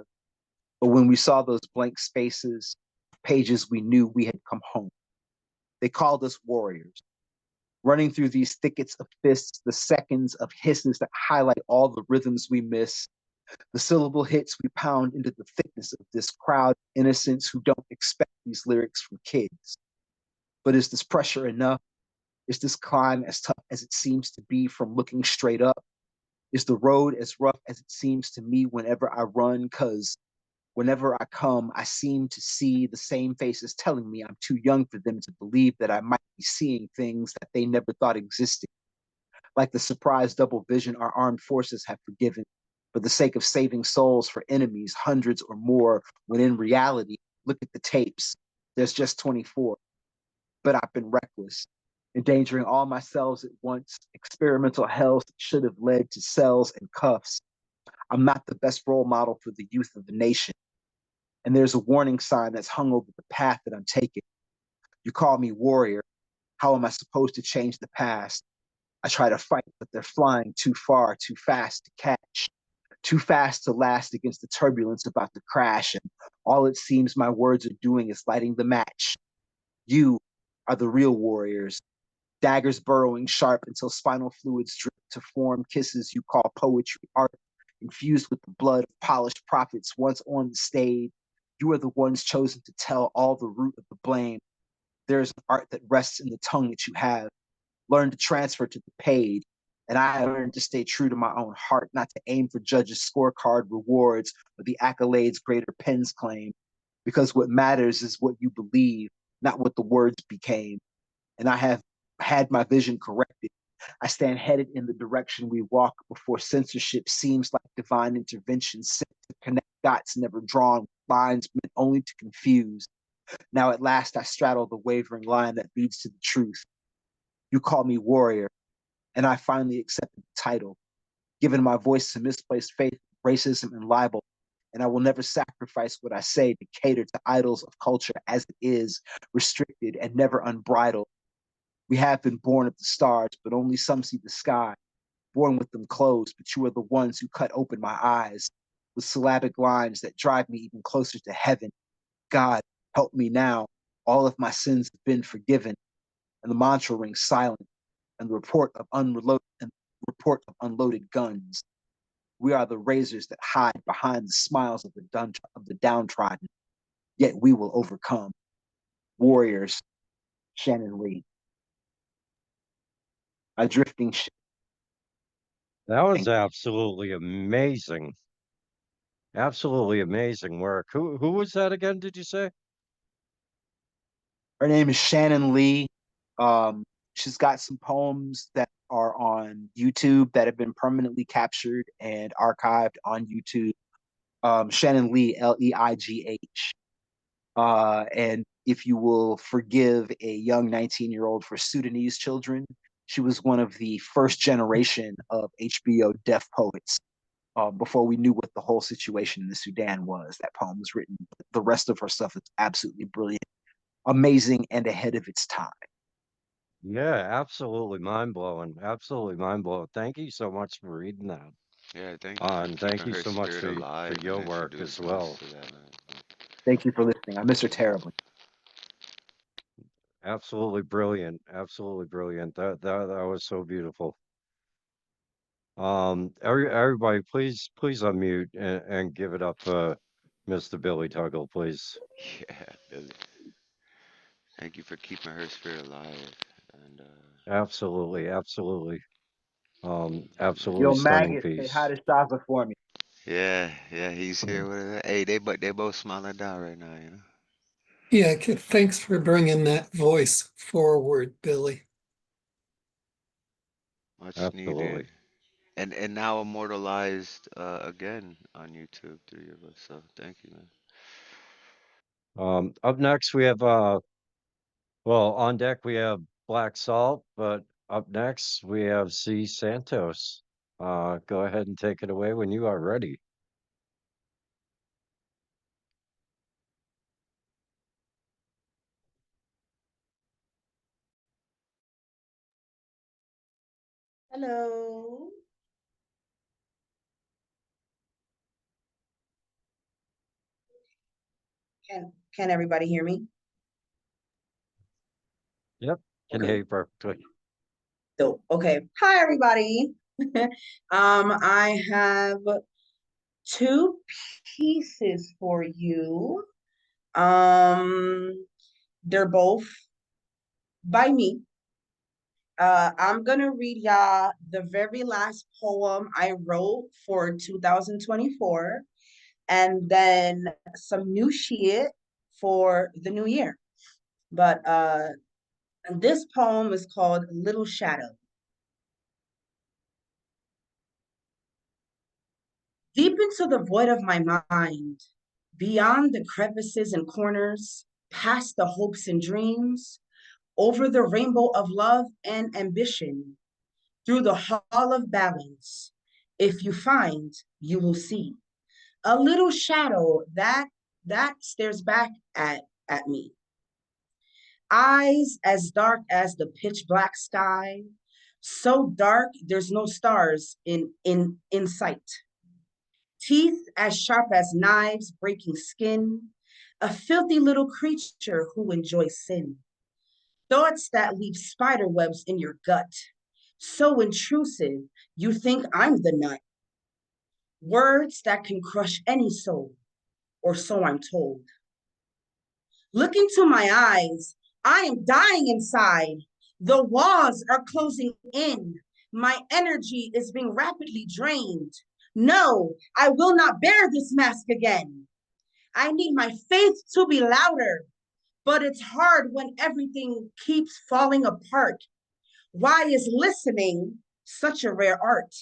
But when we saw those blank spaces, pages, we knew we had come home. They called us warriors, running through these thickets of fists, the seconds of hisses that highlight all the rhythms we miss, the syllable hits we pound into the thickness of this crowd of innocents who don't expect these lyrics from kids. But is this pressure enough? Is this climb as tough as it seems to be from looking straight up? Is the road as rough as it seems to me whenever I run? 'Cause whenever I come, I seem to see the same faces telling me I'm too young for them to believe that I might be seeing things that they never thought existed. Like the surprise double vision our armed forces have forgiven for the sake of saving souls for enemies, hundreds or more, when in reality, look at the tapes, there's just 24. But I've been reckless, endangering all my cells at once, experimental hells that should have led to cells and cuffs. I'm not the best role model for the youth of the nation. And there's a warning sign that's hung over the path that I'm taking. You call me warrior. How am I supposed to change the past? I try to fight, but they're flying too far, too fast to catch, too fast to last against the turbulence about to crash. And all it seems my words are doing is lighting the match. You are the real warriors, daggers burrowing sharp until spinal fluids drip to form kisses you call poetry, art infused with the blood of polished prophets once on the stage. You are the ones chosen to tell all the root of the blame. There is an art that rests in the tongue that you have. Learn to transfer to the page. And I learned to stay true to my own heart, not to aim for judges' scorecard rewards or the accolades greater pens claim. Because what matters is what you believe, not what the words became. And I have had my vision corrected. I stand headed in the direction we walk before censorship seems like divine intervention sent to connect dots never drawn, lines meant only to confuse. Now at last I straddle the wavering line that leads to the truth. You call me warrior, and I finally accepted the title, given my voice to misplaced faith, racism, and libel. And I will never sacrifice what I say to cater to idols of culture as it is, restricted and never unbridled. We have been born of the stars, but only some see the sky. Born with them closed, but you are the ones who cut open my eyes with syllabic lines that drive me even closer to heaven. God, help me now. All of my sins have been forgiven. And the mantra rings silent, and the report of unloaded guns. We are the razors that hide behind the smiles of the downtrodden. Yet we will overcome. Warriors, Shannon Lee. A drifting ship. That was absolutely amazing. Absolutely amazing work. Who was that again, did you say? Her name is Shannon Lee. She's got some poems that are on YouTube that have been permanently captured and archived on YouTube. Shannon Lee, Leigh. And if you will forgive a young 19-year-old for Sudanese children, she was one of the first generation of HBO deaf poets. Before we knew what the whole situation in the Sudan was, that poem was written. The rest of her stuff is absolutely brilliant, amazing, and ahead of its time. Yeah, absolutely mind blowing. Absolutely mind blowing. Thank you so much for reading that. Yeah, thank you for And thank keeping you her so much spirit for alive your and work as introducing us well. to that, man. Thank you for listening. I miss her terribly. Absolutely brilliant. Absolutely brilliant. That was so beautiful. Everybody, please unmute and give it up for Mr. Billy Tuggle, please. Yeah, Billy. Thank you for keeping her spirit alive. And Absolutely, absolutely. yeah, man. Absolutely Yo, stunning Maggot, say hi piece. to Shava for me. Yeah, he's here Mm. with it. Hey, they both smiling down right now, you know. Yeah, thanks for bringing that voice forward, Billy. Much needed. Absolutely. And now immortalized again on YouTube, three of us. So thank you, man. Up next we have well, on deck we have Black Salt, but up next we have C Santos. Go ahead and take it away when you are ready. Hello. Can everybody hear me? Yep, can hear Okay. you perfectly. So, okay. Hi, everybody. I have two pieces for you. They're both by me. I'm gonna read y'all the very last poem I wrote for 2024, and then some new shit for the new year. But this poem is called Little Shadow. Deep into the void of my mind, beyond the crevices and corners, past the hopes and dreams, over the rainbow of love and ambition, through the hall of balance, if you find, you will see a little shadow that stares back at me. Eyes as dark as the pitch black sky, so dark there's no stars in sight. Teeth as sharp as knives breaking skin, a filthy little creature who enjoys sin. Thoughts that leave spider webs in your gut, so intrusive you think I'm the nut. Words that can crush any soul, or so I'm told. Look into my eyes, I am dying inside. The walls are closing in. My energy is being rapidly drained. No, I will not bear this mask again. I need my faith to be louder, but it's hard when everything keeps falling apart. Why is listening such a rare art?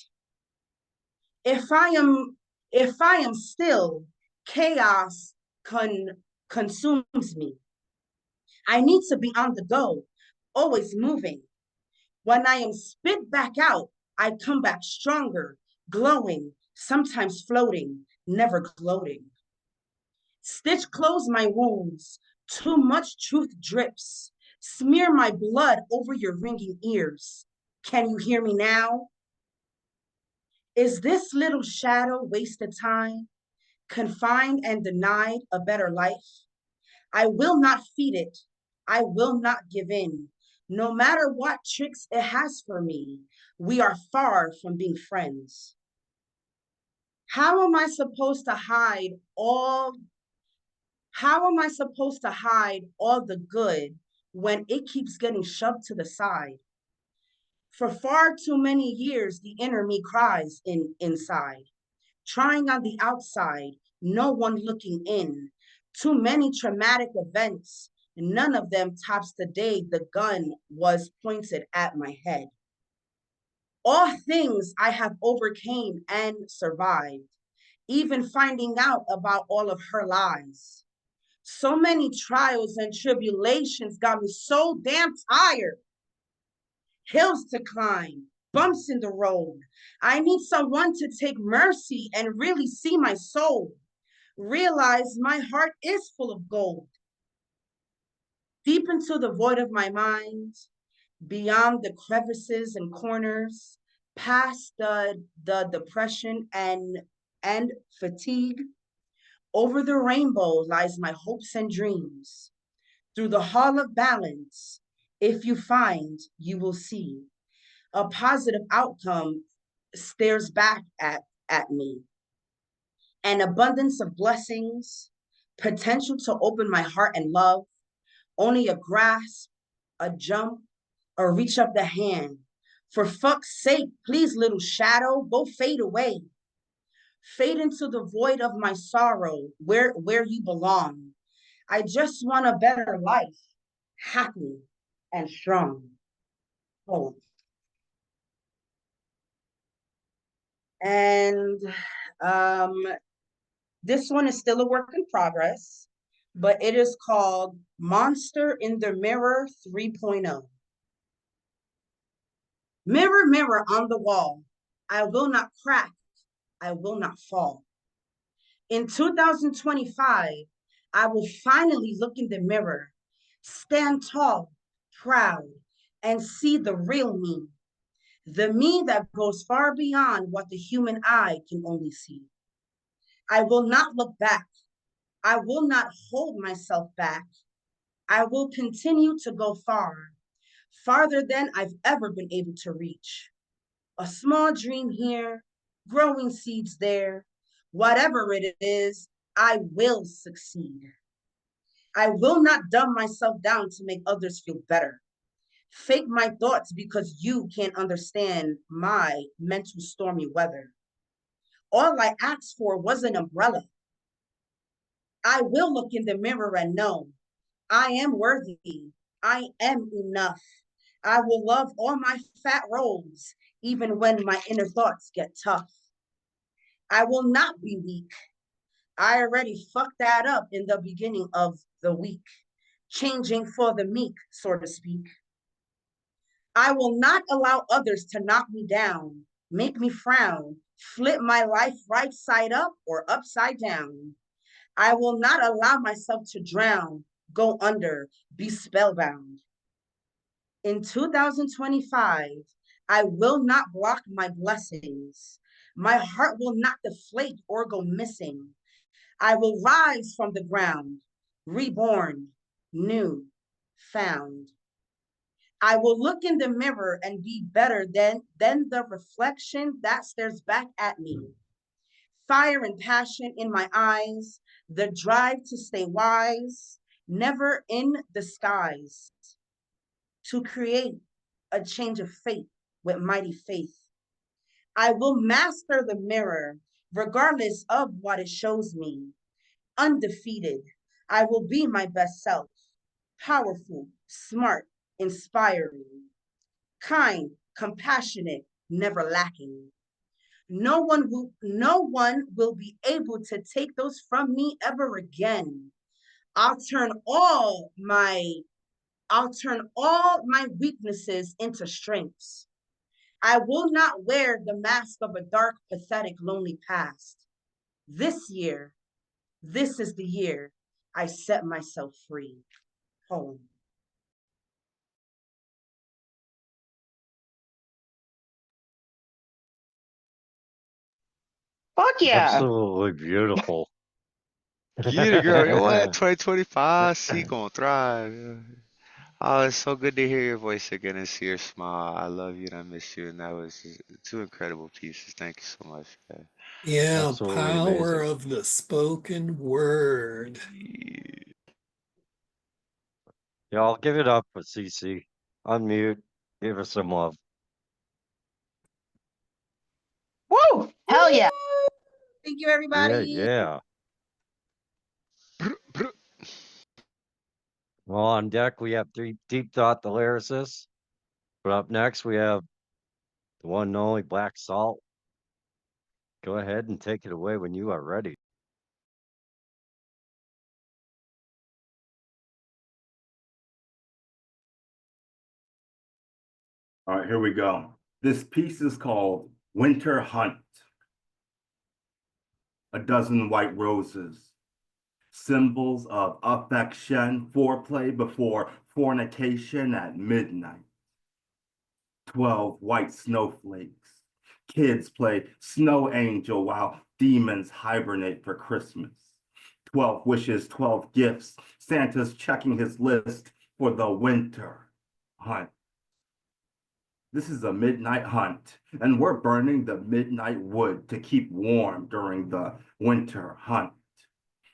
If I am if I am still, chaos consumes me. I need to be on the go, always moving. When I am spit back out, I come back stronger, glowing, sometimes floating, never gloating. Stitch close my wounds, too much truth drips. Smear my blood over your ringing ears. Can you hear me now? Is this little shadow wasted time, confined and denied a better life? I will not feed it. I will not give in. No matter what tricks it has for me, we are far from being friends. How am I supposed to hide all How am I supposed to hide all the good when it keeps getting shoved to the side? For far too many years, the inner me cries inside, trying on the outside, no one looking in. Too many traumatic events, none of them tops the day the gun was pointed at my head. All things I have overcame and survived, even finding out about all of her lies. So many trials and tribulations got me so damn tired. Hills to climb, bumps in the road. I need someone to take mercy and really see my soul. Realize my heart is full of gold. Deep into the void of my mind, beyond the crevices and corners, past the depression and fatigue, over the rainbow lies my hopes and dreams. Through the hall of balance, if you find, you will see a positive outcome stares back at me. An abundance of blessings, potential to open my heart and love, only a grasp, a jump, or reach up the hand. For fuck's sake, please, little shadow, go fade away. Fade into the void of my sorrow, where you belong. I just want a better life, happy and strong. Oh. And um, this one is still a work in progress, but it is called Monster in the Mirror 3.0. Mirror, mirror on the wall, I will not crack, I will not fall. In 2025, I will finally look in the mirror, stand tall, proud, and see the real me, the me that goes far beyond what the human eye can only see. I will not look back. I will not hold myself back. I will continue to go far, farther than I've ever been able to reach. A small dream here, growing seeds there. Whatever it is, I will succeed. I will not dumb myself down to make others feel better. Fake my thoughts because you can't understand my mental stormy weather. All I asked for was an umbrella. I will look in the mirror and know I am worthy. I am enough. I will love all my fat rolls, even when my inner thoughts get tough. I will not be weak. I already fucked that up in the beginning of the week, changing for the meek, so to speak. I will not allow others to knock me down, make me frown, flip my life right side up or upside down. I will not allow myself to drown, go under, be spellbound. In 2025, I will not block my blessings. My heart will not deflate or go missing. I will rise from the ground, reborn, new, found. I will look in the mirror and be better than the reflection that stares back at me. Fire and passion in my eyes, the drive to stay wise, never in disguise, to create a change of fate with mighty faith. I will master the mirror, regardless of what it shows me. Undefeated, I will be my best self, powerful, smart, inspiring, kind, compassionate, never lacking. No one will be able to take those from me ever again. I'll turn all my I'll turn all my weaknesses into strengths. I will not wear the mask of a dark, pathetic, lonely past. This year, this is the year I set myself free. Poem. Fuck yeah. Absolutely beautiful. Get it, girl. You know what? 2025, she gonna thrive. Yeah. Oh, it's so good to hear your voice again and see your smile. I love you and I miss you. And that was just two incredible pieces. Thank you so much. Man. Yeah, Absolutely power amazing. of the spoken word. Y'all give it up for CC. Unmute. Give her some love. Woo! Hell yeah. Thank you, Yeah, everybody. yeah. Well, on deck we have Deep Thought, the lyricist. But up next we have the one and only Black Salt. Go ahead and take it away when you are ready. All right, here we go. This piece is called Winter Hunt. A dozen white roses, symbols of affection, foreplay before fornication at midnight. 12 white snowflakes. Kids play snow angel while demons hibernate for Christmas. 12 wishes, 12 gifts. Santa's checking his list for the winter hunt. This is a midnight hunt, and we're burning the midnight wood to keep warm during the winter hunt.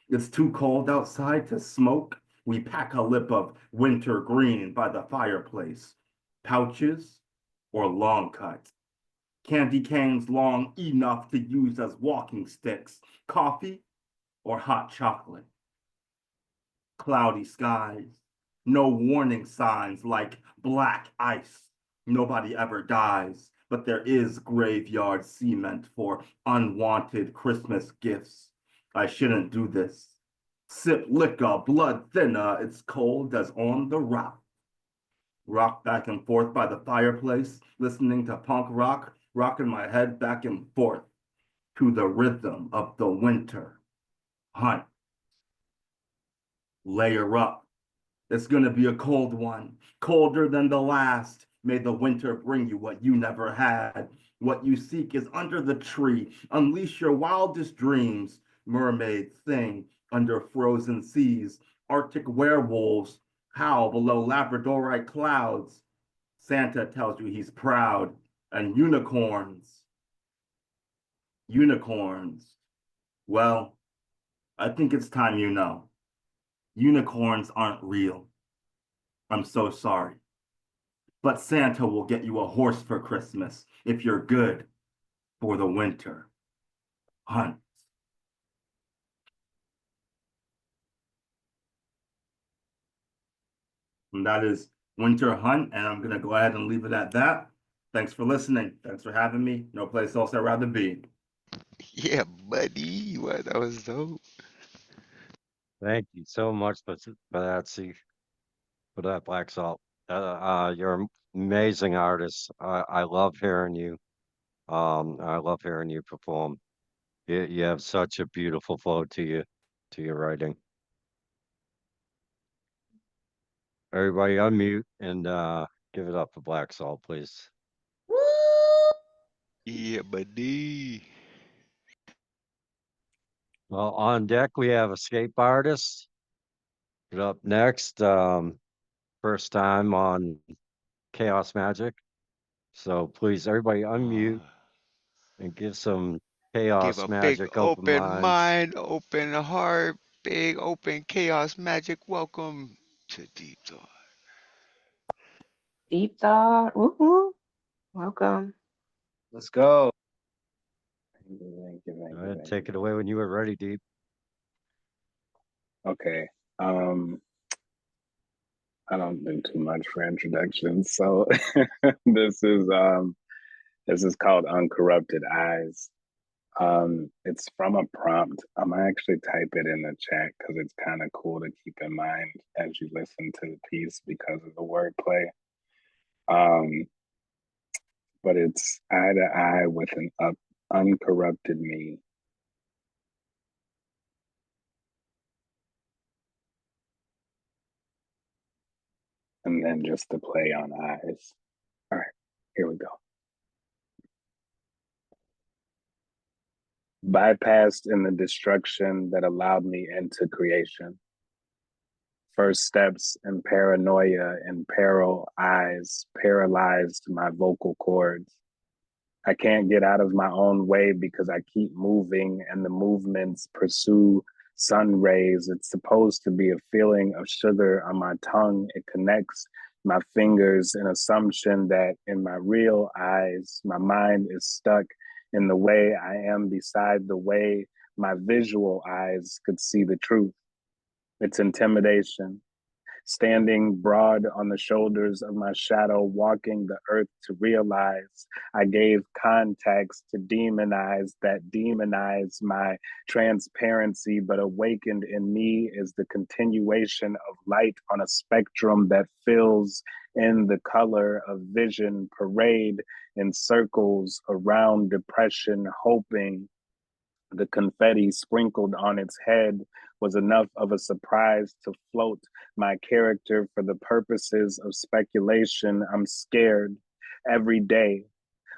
It's too cold outside to smoke. We pack a lip of winter green by the fireplace. Pouches or long cuts. Candy canes long enough to use as walking sticks. Coffee or hot chocolate. Cloudy skies. No warning signs like black ice. Nobody ever dies, but there is graveyard cement for unwanted Christmas gifts. I shouldn't do this. Sip liquor, blood thinner, it's cold as on the rock. Rock back and forth by the fireplace, listening to punk rock, rocking my head back and forth to the rhythm of the winter hunt. Layer up. It's going to be a cold one, colder than the last. May the winter bring you what you never had. What you seek is under the tree. Unleash your wildest dreams. Mermaids sing under frozen seas. Arctic werewolves howl below Labradorite clouds. Santa tells you he's proud. And unicorns. Well, I think it's time you know. Unicorns aren't real. I'm so sorry. But Santa will get you a horse for Christmas if you're good for the winter hunt. And that is Winter Hunt, and I'm going to go ahead and leave it at that. Thanks for listening. Thanks for having me. No place else I'd rather be. Yeah, buddy. What? That was dope. Thank you so much for that, C, for that Black Salt. You're an amazing artist. I love hearing you. I love hearing you perform. You have such a beautiful flow to your writing. Everybody unmute and give it up for Black Salt, please. Woo! Yeah, buddy. Well, on deck we have Escape Artist. Get up next. First time on Chaos Magic. So please, everybody unmute Uh, and give some give Chaos a big Magic open open minds. mind, open heart, big open chaos magic. Welcome to Deep Thought. Deep thought. Woo-hoo. Welcome. Let's go. Thank you, thank you, Go thank you, ahead, thank take you. it away when you were ready, Deep. Okay. Um, I don't do too much for introductions, so this is um this is called Uncorrupted Eyes. It's from a prompt. I'm gonna actually type it in the chat because it's kind of cool to keep in mind as you listen to the piece because of the wordplay. Um, but it's eye to eye with an uncorrupted me. And then just the play on eyes. All right, here we go. Bypassed in the destruction that allowed me into creation. First steps in paranoia and peril eyes paralyzed my vocal cords. I can't get out of my own way because I keep moving and the movements pursue sun rays. It's supposed to be a feeling of sugar on my tongue. It connects my fingers, an assumption that in my real eyes, my mind is stuck in the way I am beside the way my visual eyes could see the truth. It's intimidation standing broad on the shoulders of my shadow, walking the earth to realize I gave context to demonize that demonize my transparency, but awakened in me is the continuation of light on a spectrum that fills in the color of vision, parade in circles around depression, hoping the confetti sprinkled on its head was enough of a surprise to float my character for the purposes of speculation. I'm scared every day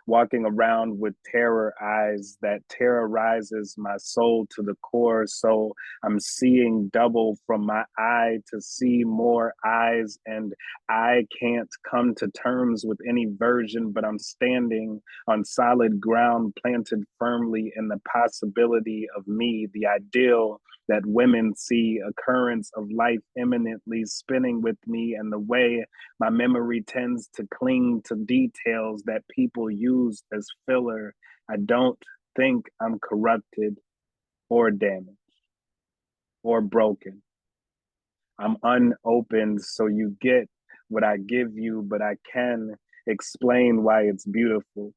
walking around with terror eyes that terrorizes my soul to the core. So I'm seeing double from my eye to see more eyes, and I can't come to terms with any version, but I'm standing on solid ground, planted firmly in the possibility of me, the ideal that women see, occurrence of life imminently spinning with me, and the way my memory tends to cling to details that people use as filler. I don't think I'm corrupted or damaged or broken. I'm unopened, so you get what I give you, but I can explain why it's beautiful.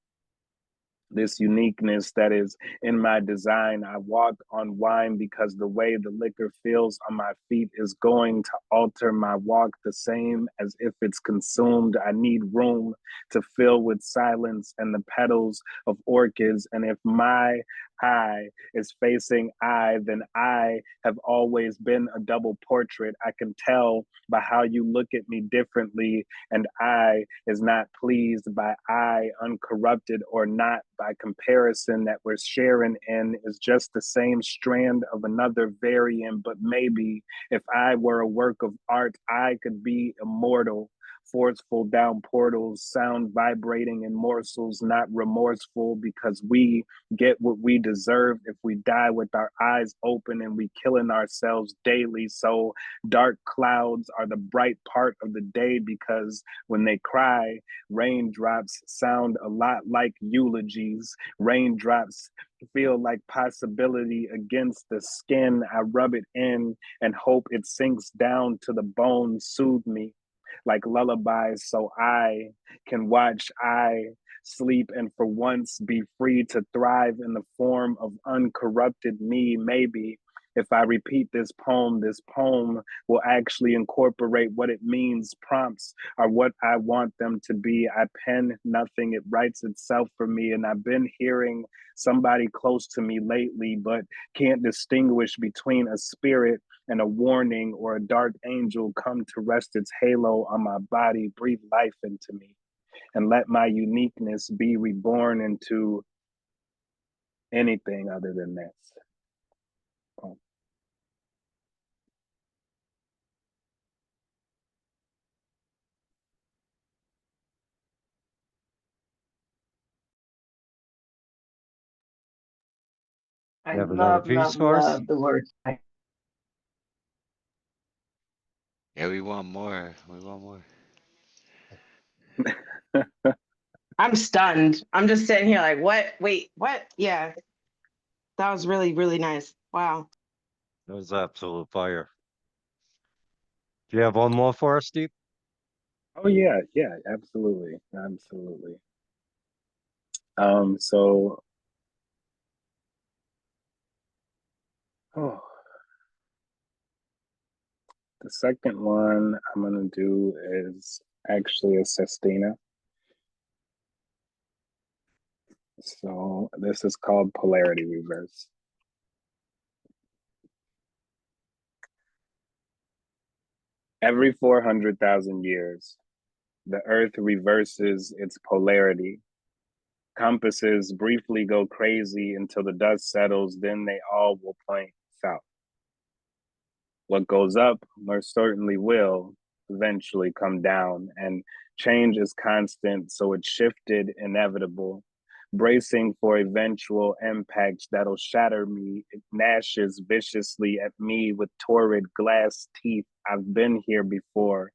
This uniqueness that is in my design. I walk on wine because the way the liquor feels on my feet is going to alter my walk the same as if it's consumed. I need room to fill with silence and the petals of orchids. And if my eye is facing I, then I have always been a double portrait. I can tell by how you look at me differently, and I is not pleased by I, uncorrupted or not, by comparison that we're sharing in is just the same strand of another variant. But maybe if I were a work of art, I could be immortal, forceful down portals, sound vibrating in morsels, not remorseful, because we get what we deserve if we die with our eyes open and we killing ourselves daily. So dark clouds are the bright part of the day because when they cry, raindrops sound a lot like eulogies. Raindrops feel like possibility against the skin. I rub it in and hope it sinks down to the bone, soothe me like lullabies so I can watch I sleep and for once be free to thrive in the form of uncorrupted me. Maybe if I repeat this poem will actually incorporate what it means. Prompts are what I want them to be. I pen nothing, it writes itself for me. And I've been hearing somebody close to me lately, but can't distinguish between a spirit and a warning or a dark angel come to rest its halo on my body, breathe life into me, and let my uniqueness be reborn into anything other than this. Oh. I You have another love, piece love, for us? love the word. Yeah, we want more. We want more. I'm stunned. I'm just sitting here like, what? Wait, what? Yeah, that was really, really nice. Wow. It was absolute fire. Do you have one more for us, Steve? Oh yeah, yeah, absolutely, absolutely. So oh, the second one I'm gonna do is actually a sestina. So this is called polarity reverse. Every 400,000 years, the Earth reverses its polarity. Compasses briefly go crazy until the dust settles, then they all will point south. What goes up most certainly will eventually come down, and change is constant, so it's shifted, inevitable. Bracing for eventual impact that'll shatter me, it gnashes viciously at me with torrid glass teeth. I've been here before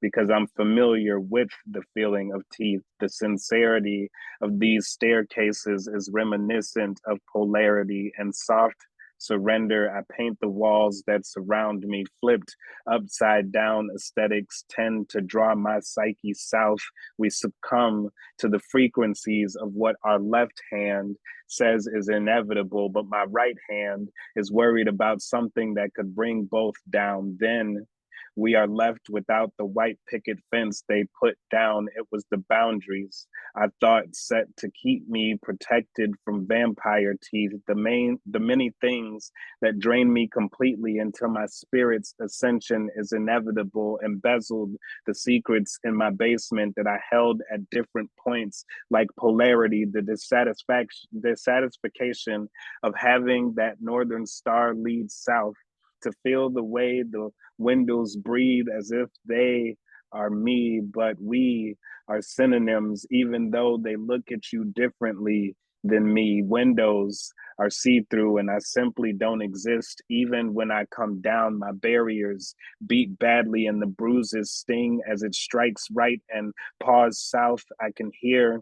because I'm familiar with the feeling of teeth. The sincerity of these staircases is reminiscent of polarity and soft surrender. I paint the walls that surround me. Flipped upside down aesthetics tend to draw my psyche south. We succumb to the frequencies of what our left hand says is inevitable, but my right hand is worried about something that could bring both down. Then we are left without the white picket fence they put down. It was the boundaries I thought set to keep me protected from vampire teeth, the many things that drain me completely until my spirit's ascension is inevitable, embezzled the secrets in my basement that I held at different points, like polarity, the dissatisfaction of having that northern star lead south, to feel the way the windows breathe as if they are me, but we are synonyms, even though they look at you differently than me. Windows are see through, and I simply don't exist. Even when I come down, my barriers beat badly, and the bruises sting as it strikes right and paws south. I can hear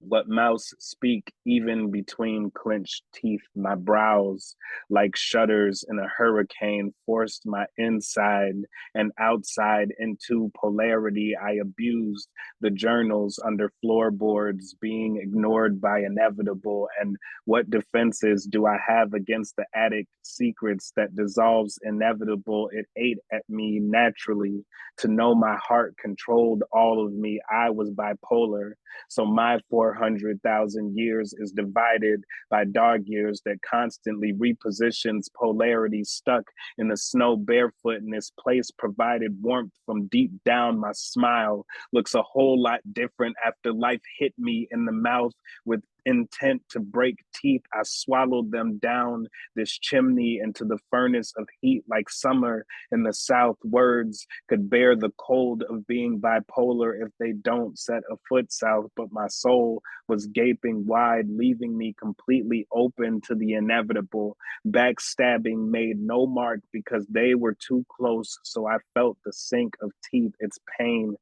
what mouths speak even between clenched teeth. My brows, like shutters in a hurricane, forced my inside and outside into polarity. I abused the journals under floorboards, being ignored by inevitable. And what defenses do I have against the attic secrets that dissolves inevitable? It ate at me naturally. To know my heart controlled all of me, I was bipolar. So my 400,000 years is divided by dog years that constantly repositions polarity, stuck in the snow barefoot in this place, provided warmth from deep down. My smile looks a whole lot different after life hit me in the mouth with intent to break teeth. I swallowed them down this chimney into the furnace of heat, like summer in the South. Words could bear the cold of being bipolar if they don't set a foot south, but my soul was gaping wide, leaving me completely open to the inevitable. Backstabbing made no mark because they were too close, so I felt the sink of teeth, its pain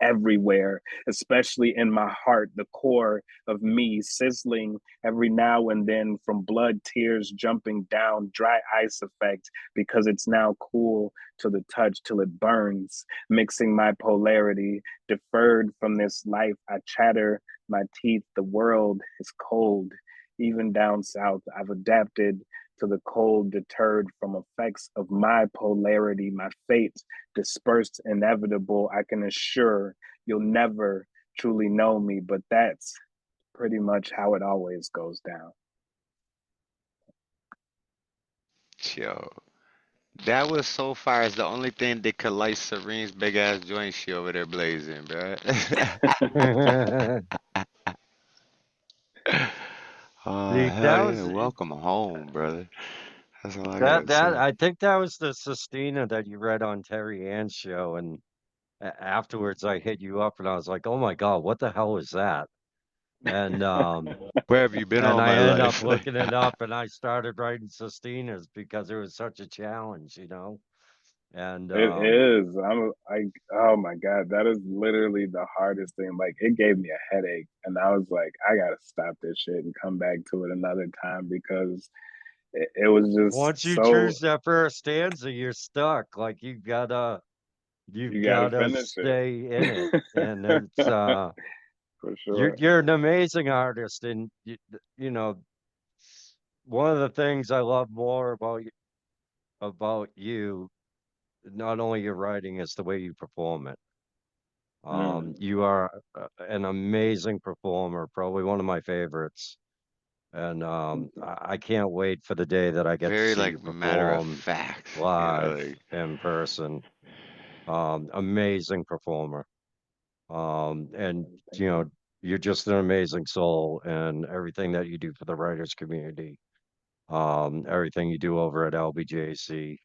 everywhere, especially in my heart, the core of me sizzling every now and then from blood tears jumping down, dry ice effect because it's now cool to the touch till it burns, mixing my polarity. Deferred from this life, I chatter my teeth. The world is cold. Even down south, I've adapted to the cold, deterred from effects of my polarity. My fate dispersed, inevitable. I can assure you'll never truly know me, but that's pretty much how it always goes down. Yo, that was so far. It's the only thing that could light Serene's big ass joint she over there blazing, bro. Oh See, hell that yeah! was Welcome home, brother. That's all I that gotta that say. I think that was the Sestina that you read on Terry Ann's show, and afterwards I hit you up and I was like, "Oh my God, what the hell is that?" And Where have you been and all I my ended up life? looking it up and I started writing Sestinas because it was such a challenge, you know. And It is. I'm like, oh my God, that is literally the hardest thing. Like, it gave me a headache, and I was like, I gotta stop this shit and come back to it another time because it was just once you so. choose that first stanza, you're stuck. Like you've You gotta gotta finish it stay in it. And it's for you're sure. you're an amazing artist, and you know, one of the things I love more about you, not only your writing, is the way you perform it. Mm. You are an amazing performer, probably one of my favorites. And I can't wait for the day that I get to Very see you like matter of perform fact, live like in person. Amazing performer. And Thank you you. know, you're just an amazing soul, and everything that you do for the writers community, everything you do over at LBJC,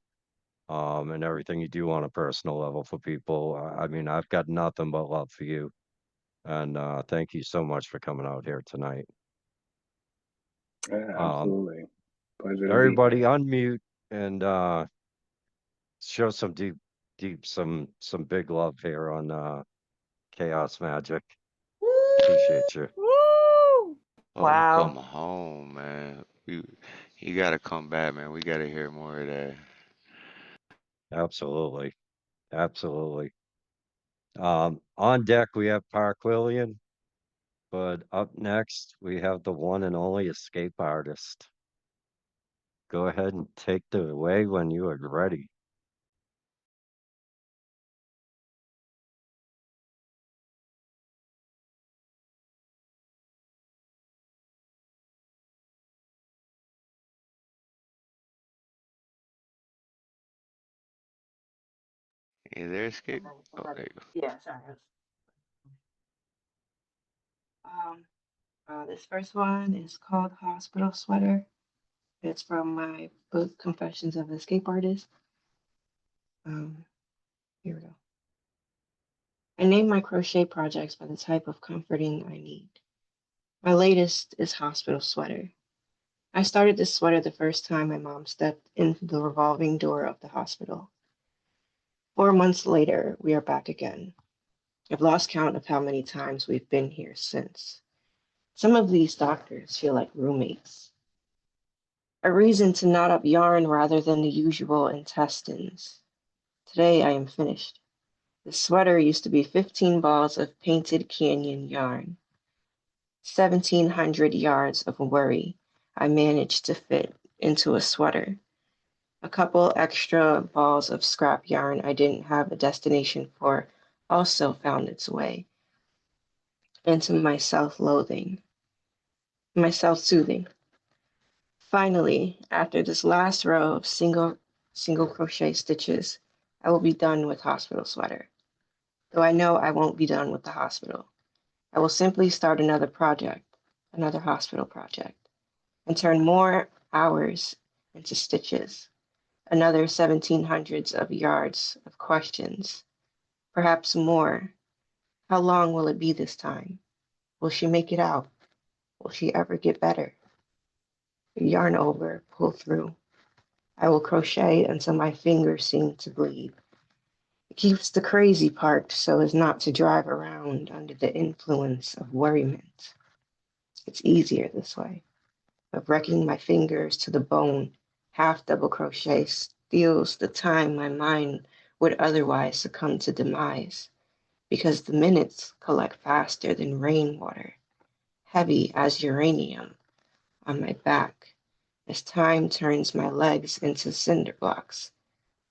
and everything you do on a personal level for people. I mean, I've got nothing but love for you. And thank you so much for coming out here tonight. Yeah, Um, absolutely. Pleasure to be Everybody here. unmute and show some some big love here on Chaos Magic. Appreciate you. Woo! welcome Wow. home, man. You gotta come back, man. We gotta hear more of that. Absolutely. Absolutely. On deck we have Park William, but up next we have the one and only escape artist. Go ahead and take the away when you are ready. Is there escape? Oh, there you go. Yeah, sorry. Um, this first one is called Hospital Sweater. It's from my book Confessions of an Escape Artist. Um, Here we go. I named my crochet projects by the type of comforting I need. My latest is Hospital Sweater. I started this sweater the first time my mom stepped into the revolving door of the hospital. 4 months later, we are back again. I've lost count of how many times we've been here since. Some of these doctors feel like roommates. A reason to knot up yarn rather than the usual intestines. Today I am finished. The sweater used to be 15 balls of painted canyon yarn. 1,700 yards of worry I managed to fit into a sweater. A couple extra balls of scrap yarn I didn't have a destination for also found its way into my self-loathing, my self-soothing. Finally, after this last row of single crochet stitches, I will be done with hospital sweater. Though I know I won't be done with the hospital. I will simply start another project, another hospital project, and turn more hours into stitches, another 1700s of yards of questions, perhaps more. How long will it be this time? Will she make it out? Will she ever get better? Yarn over, pull through. I will crochet until my fingers seem to bleed. It keeps the crazy part so as not to drive around under the influence of worriment. It's easier this way. But wrecking my fingers to the bone, half double crochet steals the time my mind would otherwise succumb to demise, because the minutes collect faster than rainwater, heavy as uranium on my back, as time turns my legs into cinder blocks.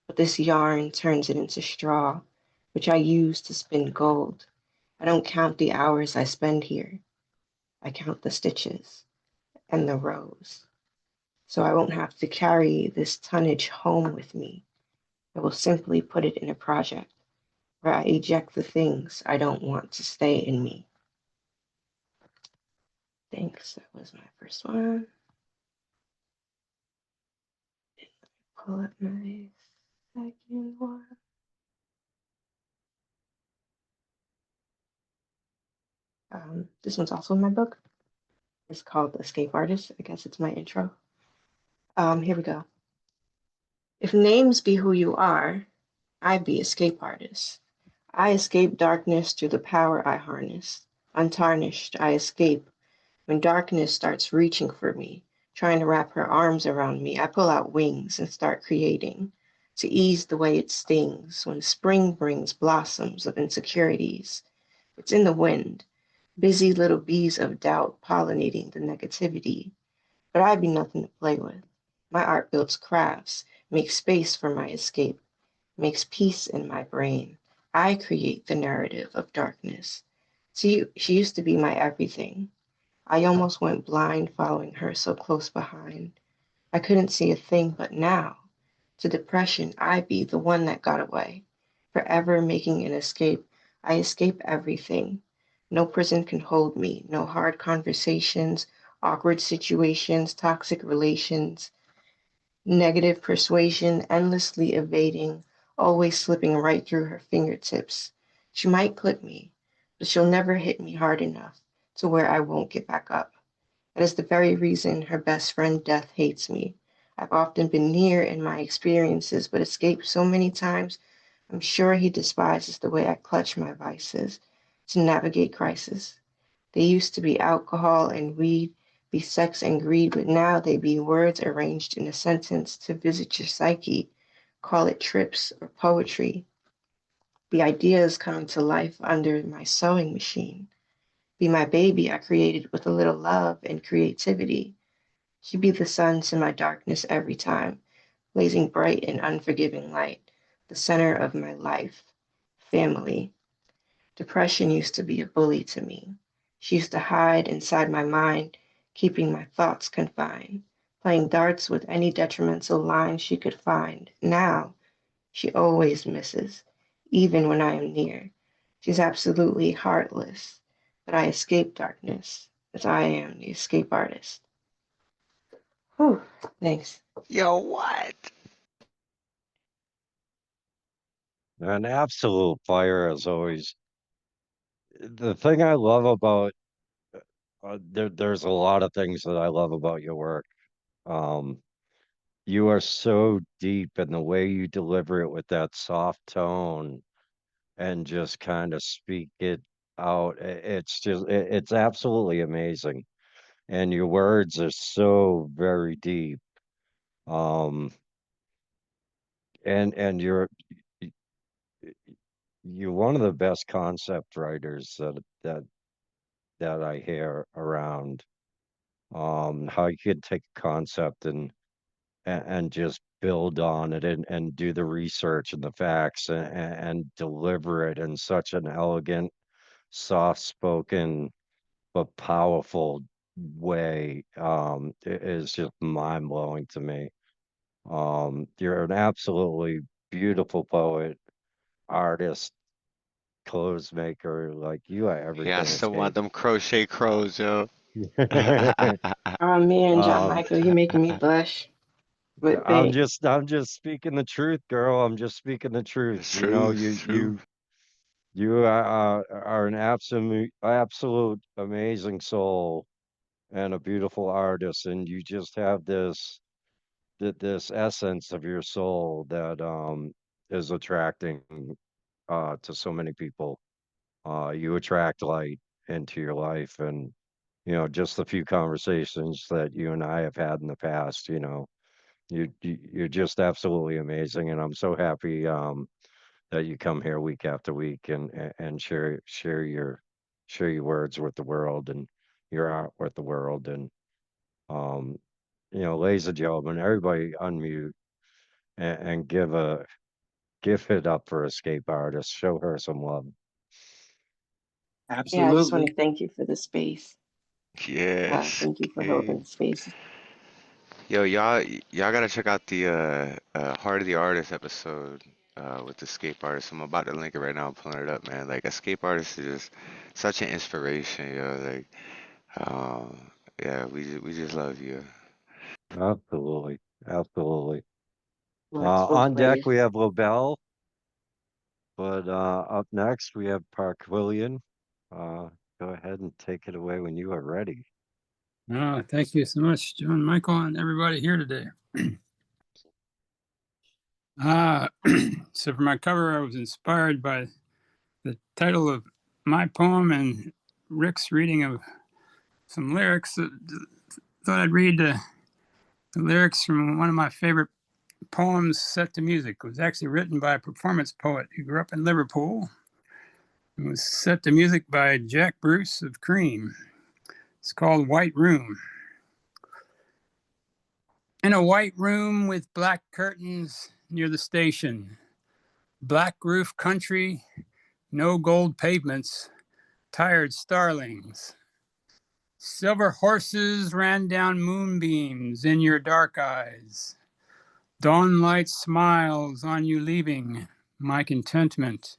But this yarn turns it into straw, which I use to spin gold. I don't count the hours I spend here. I count the stitches and the rows. So I won't have to carry this tonnage home with me. I will simply put it in a project where I eject the things I don't want to stay in me. Thanks. That was my first one. Pull up my second one. This one's also in my book. It's called Escape Artist. I guess it's my intro. Here we go. If names be who you are, I be escape artist. I escape darkness through the power I harness. Untarnished, I escape. When darkness starts reaching for me, trying to wrap her arms around me, I pull out wings and start creating to ease the way it stings when spring brings blossoms of insecurities. It's in the wind, busy little bees of doubt pollinating the negativity. But I be nothing to play with. My art builds crafts, makes space for my escape, makes peace in my brain. I create the narrative of darkness. She used to be my everything. I almost went blind following her so close behind. I couldn't see a thing, but now, to depression, I be the one that got away. Forever making an escape, I escape everything. No prison can hold me, no hard conversations, awkward situations, toxic relations, negative persuasion, endlessly evading, always slipping right through her fingertips. She might clip me, but she'll never hit me hard enough to where I won't get back up. That is the very reason her best friend Death hates me. I've often been near in my experiences, but escaped so many times, I'm sure he despises the way I clutch my vices to navigate crisis. They used to be alcohol and weed, be sex and greed, but now they be words arranged in a sentence to visit your psyche. Call it trips or poetry. Be ideas coming to life under my sewing machine. Be my baby I created with a little love and creativity. She be the sun to my darkness every time, blazing bright and unforgiving light, the center of my life. Family. Depression used to be a bully to me. She used to hide inside my mind, keeping my thoughts confined, playing darts with any detrimental line she could find. Now, she always misses, even when I am near. She's absolutely heartless, but I escape darkness, as I am the escape artist. Whew, thanks. Yo, what? An absolute fire as always. The thing I love about there's a lot of things that I love about your work. Um, you are so deep in the way you deliver it with that soft tone and just kind of speak it out. It's just it's absolutely amazing. And your words are so very deep. Um, and y- you're one of the best concept writers that I hear around. How you could take a concept and just build on it and do the research and the facts and deliver it in such an elegant, soft-spoken but powerful way. It is just mind-blowing to me. You're an absolutely beautiful poet, artist, clothes maker. Like you are Yeah, I everything still want escape. them crochet crows, yo. Oh man, John Um, Michael, you're making me blush. But thanks. I'm just speaking the truth, girl. I'm just speaking the truth. It's You know, true, it's true. you are an absolute amazing soul and a beautiful artist, and you just have this essence of your soul that is attracting to so many people. You attract light into your life, and you know, just the few conversations that you and I have had in the past, you know, you're just absolutely amazing, and I'm so happy that you come here week after week and share your words with the world and your art with the world. And um, you know, ladies and gentlemen, everybody unmute and give it up for Escape Artist. Show her some love. Yeah, I just want Absolutely. to thank you for the space. Yes, Thank you for holding King. the space. Yo, y'all gotta check out the Heart of the Artist episode with the Escape Artist. I'm about to link it right now. I'm pulling it up, man. Like Escape Artist is just such an inspiration, yo. Like, yeah, we just love you. Absolutely, absolutely. Works both On deck ways. we have Lobel, but up next we have Park William. Go ahead and take it away when you are ready. Thank you so much, John Michael, and everybody here today. So for my cover, I was inspired by the title of my poem and Rick's reading of some lyrics. Thought I'd read the lyrics from one of my favorite poems set to music. It was actually written by a performance poet who grew up in Liverpool. It was set to music by Jack Bruce of Cream. It's called White Room. In a white room with black curtains near the station, black roof country, no gold pavements, tired starlings. Silver horses ran down moonbeams in your dark eyes. Dawn light smiles on you leaving, my contentment.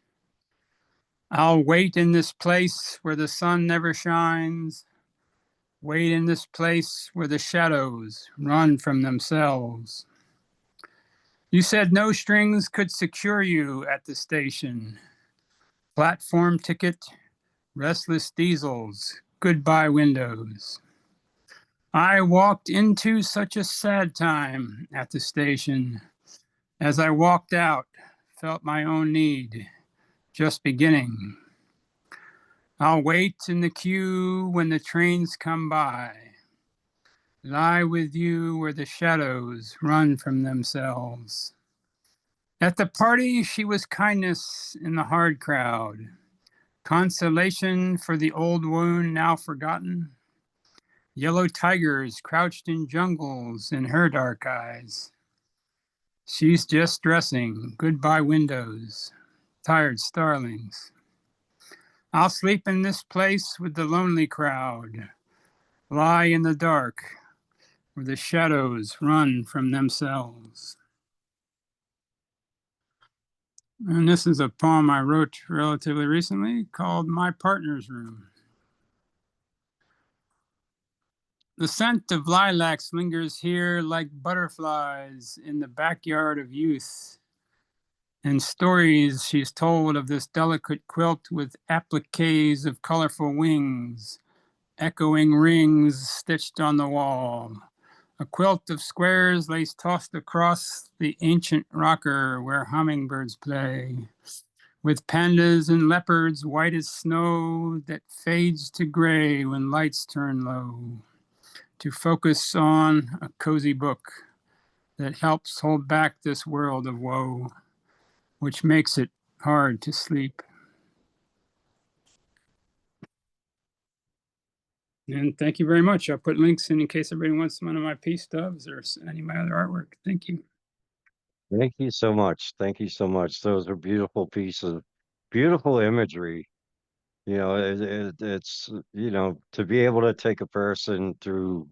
I'll wait in this place where the sun never shines. Wait in this place where the shadows run from themselves. You said no strings could secure you at the station. Platform ticket, restless diesels, goodbye windows. I walked into such a sad time at the station. As I walked out, felt my own need, just beginning. I'll wait in the queue when the trains come by. Lie with you where the shadows run from themselves. At the party, she was kindness in the hard crowd. Consolation for the old wound now forgotten. Yellow tigers crouched in jungles in her dark eyes. She's just dressing, goodbye windows, tired starlings. I'll sleep in this place with the lonely crowd, lie in the dark where the shadows run from themselves. And this is a poem I wrote relatively recently called My Partner's Room. The scent of lilacs lingers here like butterflies in the backyard of youth. And stories she's told of this delicate quilt with appliques of colorful wings, echoing rings stitched on the wall. A quilt of squares lays tossed across the ancient rocker where hummingbirds play, with pandas and leopards white as snow that fades to gray when lights turn low, to focus on a cozy book that helps hold back this world of woe, which makes it hard to sleep. And thank you very much. I'll put links in case everybody wants one of my peace stubs or any of my other artwork. Thank you. Thank you so much. Thank you so much. Those are beautiful pieces, beautiful imagery. It's, to be able to take a person through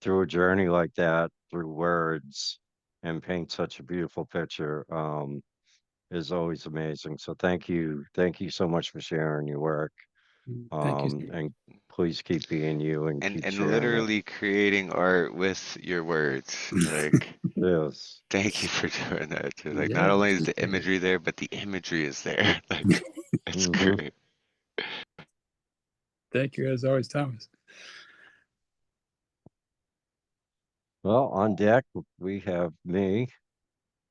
a journey like that, through words, and paint such a beautiful picture, is always amazing. So thank you so much for sharing your work. Thank you. And please keep being you and keep And sharing it. literally creating art with your words. Like, Yes. thank you for doing that too. Like, Yeah, not only is the appreciate it. imagery there, but the imagery is there. Like, it's great. Thank you as always, Thomas. Well, on deck we have me,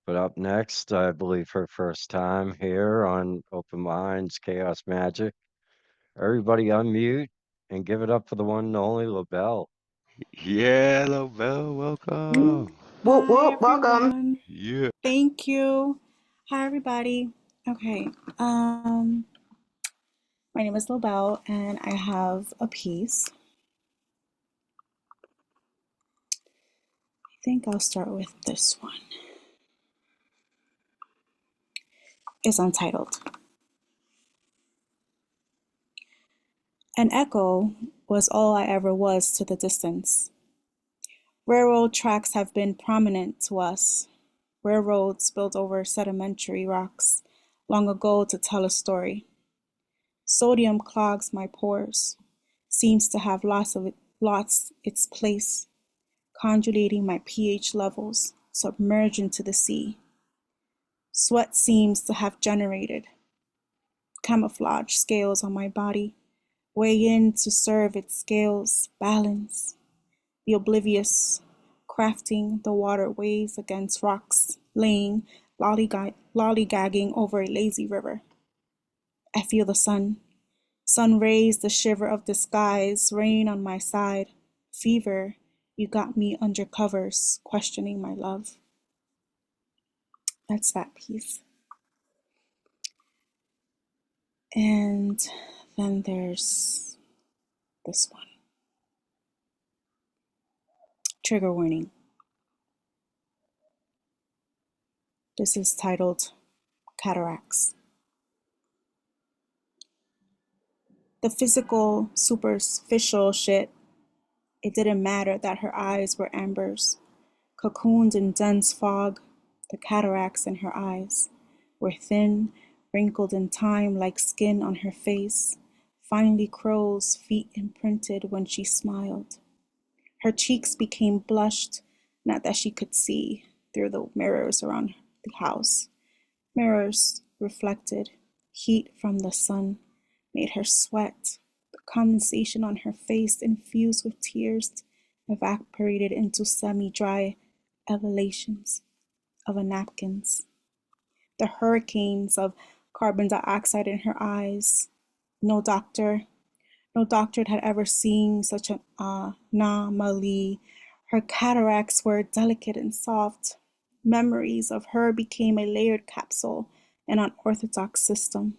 but up next, I believe her first time here on Open Minds Chaos Magic. Everybody unmute and give it up for the one and only LaBelle. Yeah, hello, Belle. Welcome. Whoop, Hi, whoop, welcome. everyone. Yeah. Thank you. Hi, everybody. Okay. My name is Lobel, and I have a piece. I think I'll start with this one. It's untitled. An echo was all I ever was to the distance. Railroad tracks have been prominent to us. Railroads built over sedimentary rocks long ago to tell a story. Sodium clogs my pores, seems to have lost its place, conjugating my pH levels, submerged into the sea. Sweat seems to have generated camouflage scales on my body, weigh in to serve its scales balance. The oblivious, crafting the water waves against rocks, laying lollygagging over a lazy river. I feel the sun rays, the shiver of the skies, rain on my side. Fever, you got me under covers, questioning my love. That's that piece. And then there's this one. Trigger warning. This is titled Cataracts. The physical, superficial shit, it didn't matter that her eyes were ambers, cocooned in dense fog. The cataracts in her eyes were thin, wrinkled in time like skin on her face, finely crow's feet imprinted when she smiled. Her cheeks became blushed, not that she could see through the mirrors around the house. Mirrors reflected heat from the sun, made her sweat. The condensation on her face, infused with tears, evaporated into semi-dry evelations of napkins. The hurricanes of carbon dioxide in her eyes. No doctor, no doctor had ever seen such an anomaly. Her cataracts were delicate and soft. Memories of her became a layered capsule, an unorthodox system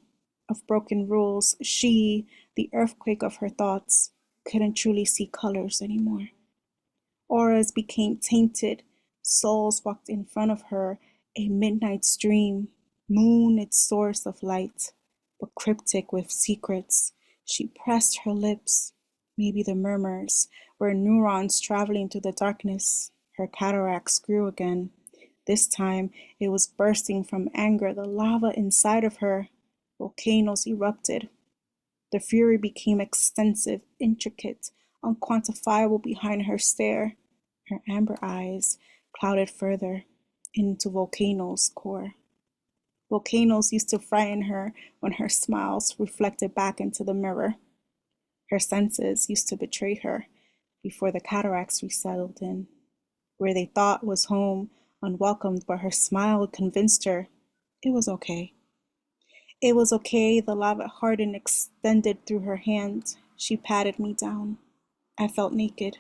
of broken rules. She, the earthquake of her thoughts, couldn't truly see colors anymore. Auras became tainted. Souls walked in front of her, a midnight stream, moon its source of light, but cryptic with secrets. She pressed her lips. Maybe the murmurs were neurons traveling through the darkness. Her cataracts grew again. This time it was bursting from anger, the lava inside of her. Volcanoes erupted. The fury became extensive, intricate, unquantifiable behind her stare. Her amber eyes clouded further into Volcano's core. Volcanoes used to frighten her when her smiles reflected back into the mirror. Her senses used to betray her before the cataracts resettled in. Where they thought was home, unwelcomed, but her smile convinced her it was okay. It was okay. The lava hardened, extended through her hand. She patted me down. I felt naked.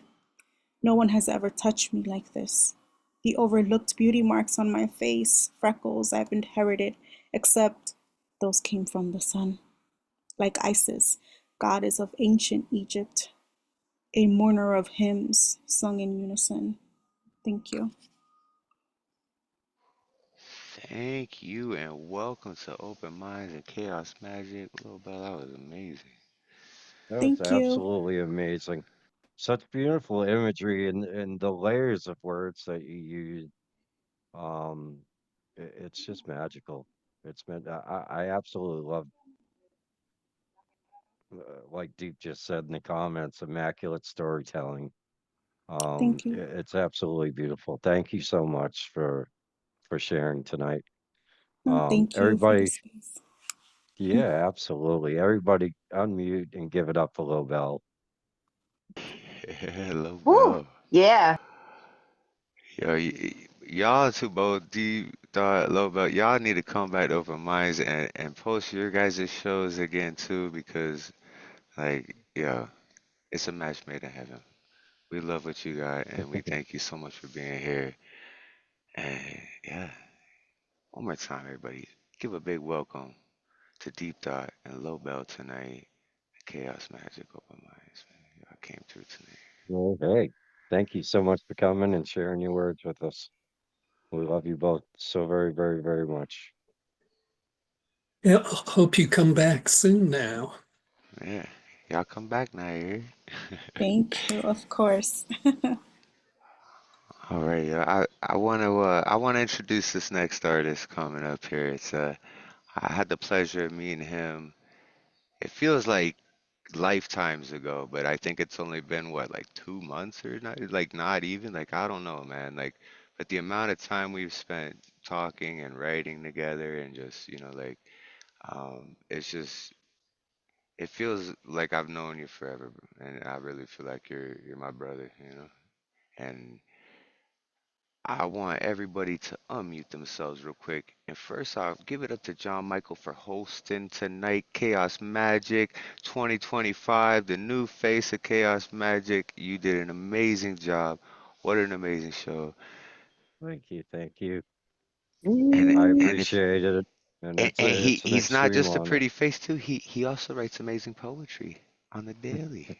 No one has ever touched me like this. The overlooked beauty marks on my face, freckles I've inherited, except those came from the sun. Like Isis, goddess of ancient Egypt, a mourner of hymns sung in unison. Thank you. Thank you and welcome to Open Minds and Chaos Magic. Little Bell, that was amazing. That was Thank you. absolutely amazing. Such beautiful imagery and the layers of words that you use. Um, it's just magical. It's meant. I absolutely love, like Deep just said in the comments, immaculate storytelling. Thank you. It's absolutely beautiful. Thank you so much for sharing tonight. No, thank you for the Everybody, space. yeah, absolutely. Everybody unmute and give it up for Low Bell. Hello, Woo! Bell. Yeah. Yo, y'all two both deep thought low belt. Y'all need to come back to Open Minds and post your guys' shows again too, because like, yo, it's a match made in heaven. We love what you got, and we thank you so much for being here. And yeah, one more time, everybody, give a big welcome to Deep Thought and Low Belt tonight. Chaos Magic Open Minds, man. Y'all came through tonight. Well, hey, thank you so much for coming and sharing your words with us. We love you both so very, very, very much. Yeah, hope you come back soon now. Yeah, y'all come back now, you hear? Thank you, of course. All right, yeah. I wanna introduce this next artist coming up here. It's I had the pleasure of meeting him. It feels like lifetimes ago, but I think it's only been what, like 2 months or not, like not even, like I don't know, man. Like, but the amount of time we've spent talking and writing together and just, like, it's just it feels like I've known you forever, and I really feel like you're my brother, And I want everybody to unmute themselves real quick. And first off, give it up to John Michael for hosting tonight. Chaos Magic 2025, the new face of Chaos Magic. You did an amazing job. What an amazing show. Thank you, thank you. I And it's appreciate it, and and it's an he's not extreme just a honor. pretty face too. He also writes amazing poetry on the daily.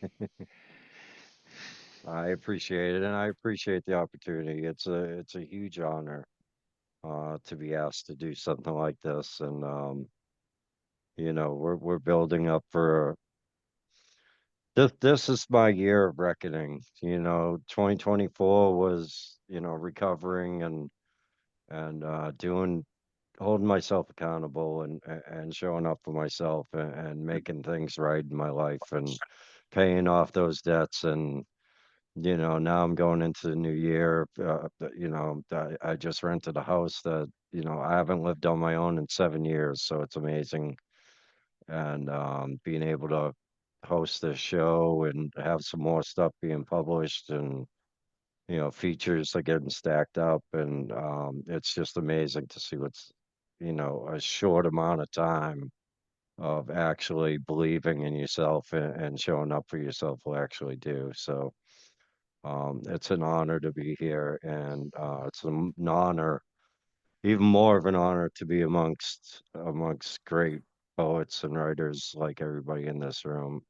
I appreciate it, and I appreciate the opportunity. It's a huge honor to be asked to do something like this, and we're building up for this is my year of reckoning. 2024 was, recovering and doing holding myself accountable and showing up for myself and making things right in my life and paying off those debts. And now I'm going into the new year. I just rented a house that I haven't lived on my own in 7 years, so it's amazing. And being able to host this show and have some more stuff being published, and features are getting stacked up, and it's just amazing to see what's a short amount of time of actually believing in yourself and showing up for yourself will actually do. So it's an honor to be here, and it's an honor, even more of an honor, to be amongst great poets and writers like everybody in this room.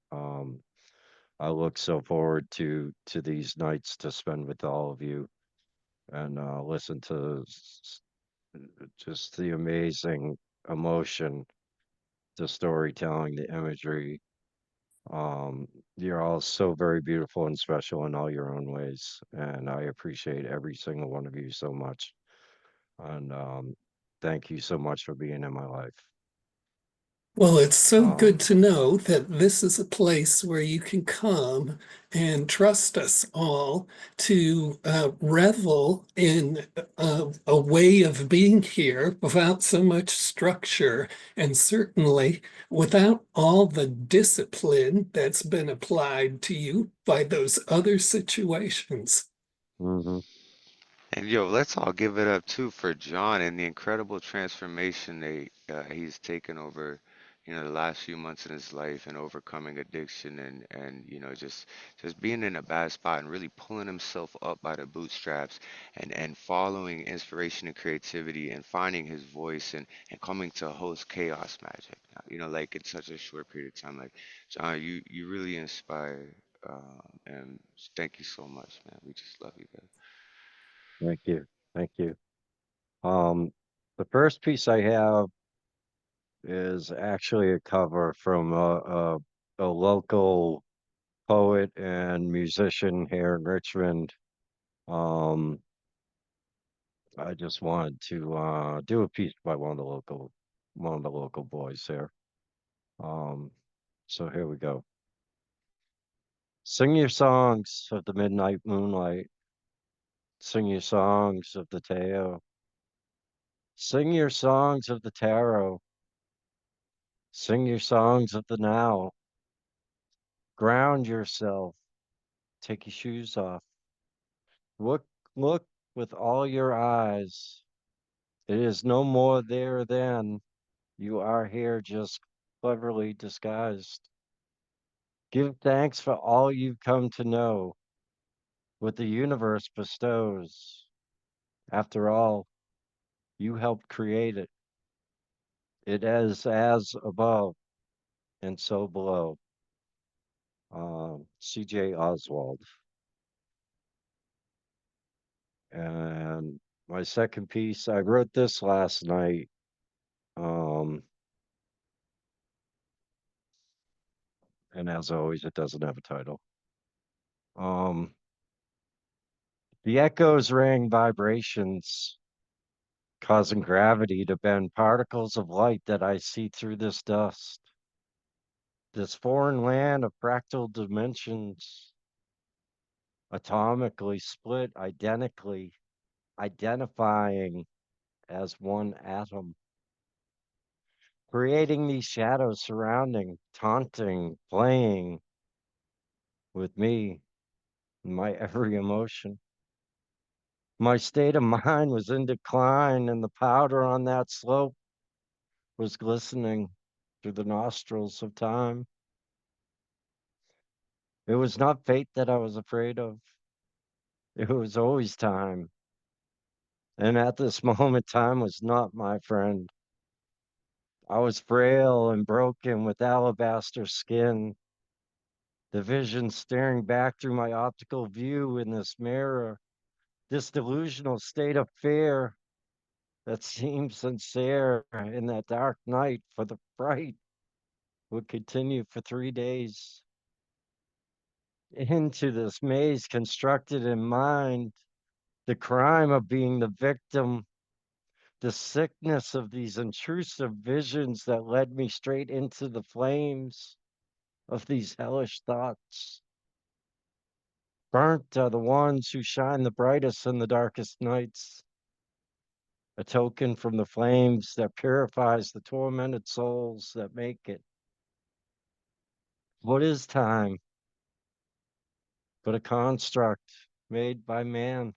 I look so forward to these nights to spend with all of you and listen to just the amazing emotion, the storytelling, the imagery. You're all so very beautiful and special in all your own ways, and I appreciate every single one of you so much. And thank you so much for being in my life. Well, it's so good Um, to know that this is a place where you can come and trust us all to revel in a way of being here without so much structure, and certainly without all the discipline that's been applied to you by those other situations. mhm. And yo, let's all give it up too for John and the incredible transformation he's taken over, the last few months in his life and overcoming addiction and just being in a bad spot and really pulling himself up by the bootstraps and following inspiration and creativity and finding his voice and coming to host Chaos Magic. Like in such a short period of time. Like John, you really inspire. And thank you so much, man. We just love you, man. Thank you, thank you. Um, the first piece I have is actually a cover from a local poet and musician here in Richmond. Um, I just wanted to do a piece by one of the local boys here. Um, so here we go. Sing your songs of the midnight moonlight. Sing your songs of the Tao. Sing your songs of the tarot. Sing your songs of the now. Ground yourself. Take your shoes off. Look, look with all your eyes. It is no more there than you are here, just cleverly disguised. Give thanks for all you've come to know, what the universe bestows. After all, you helped create it. It is as above and so below. C.J. Oswald. And my second piece, I wrote this last night. Um, and as always, it doesn't have a title. Um, the echoes rang vibrations, causing gravity to bend particles of light that I see through this dust. This foreign land of fractal dimensions, atomically split, identically, identifying as one atom, creating these shadows surrounding, taunting, playing with me, my every emotion. My state of mind was in decline, and the powder on that slope was glistening through the nostrils of time. It was not fate that I was afraid of. It was always time. And at this moment, time was not my friend. I was frail and broken with alabaster skin, the vision staring back through my optical view in this mirror, this delusional state of fear that seemed sincere in that dark night, for the fright would continue for 3 days. Into this maze constructed in mind, the crime of being the victim, the sickness of these intrusive visions that led me straight into the flames of these hellish thoughts. Burnt are the ones who shine the brightest in the darkest nights, a token from the flames that purifies the tormented souls that make it. What is time but a construct made by man?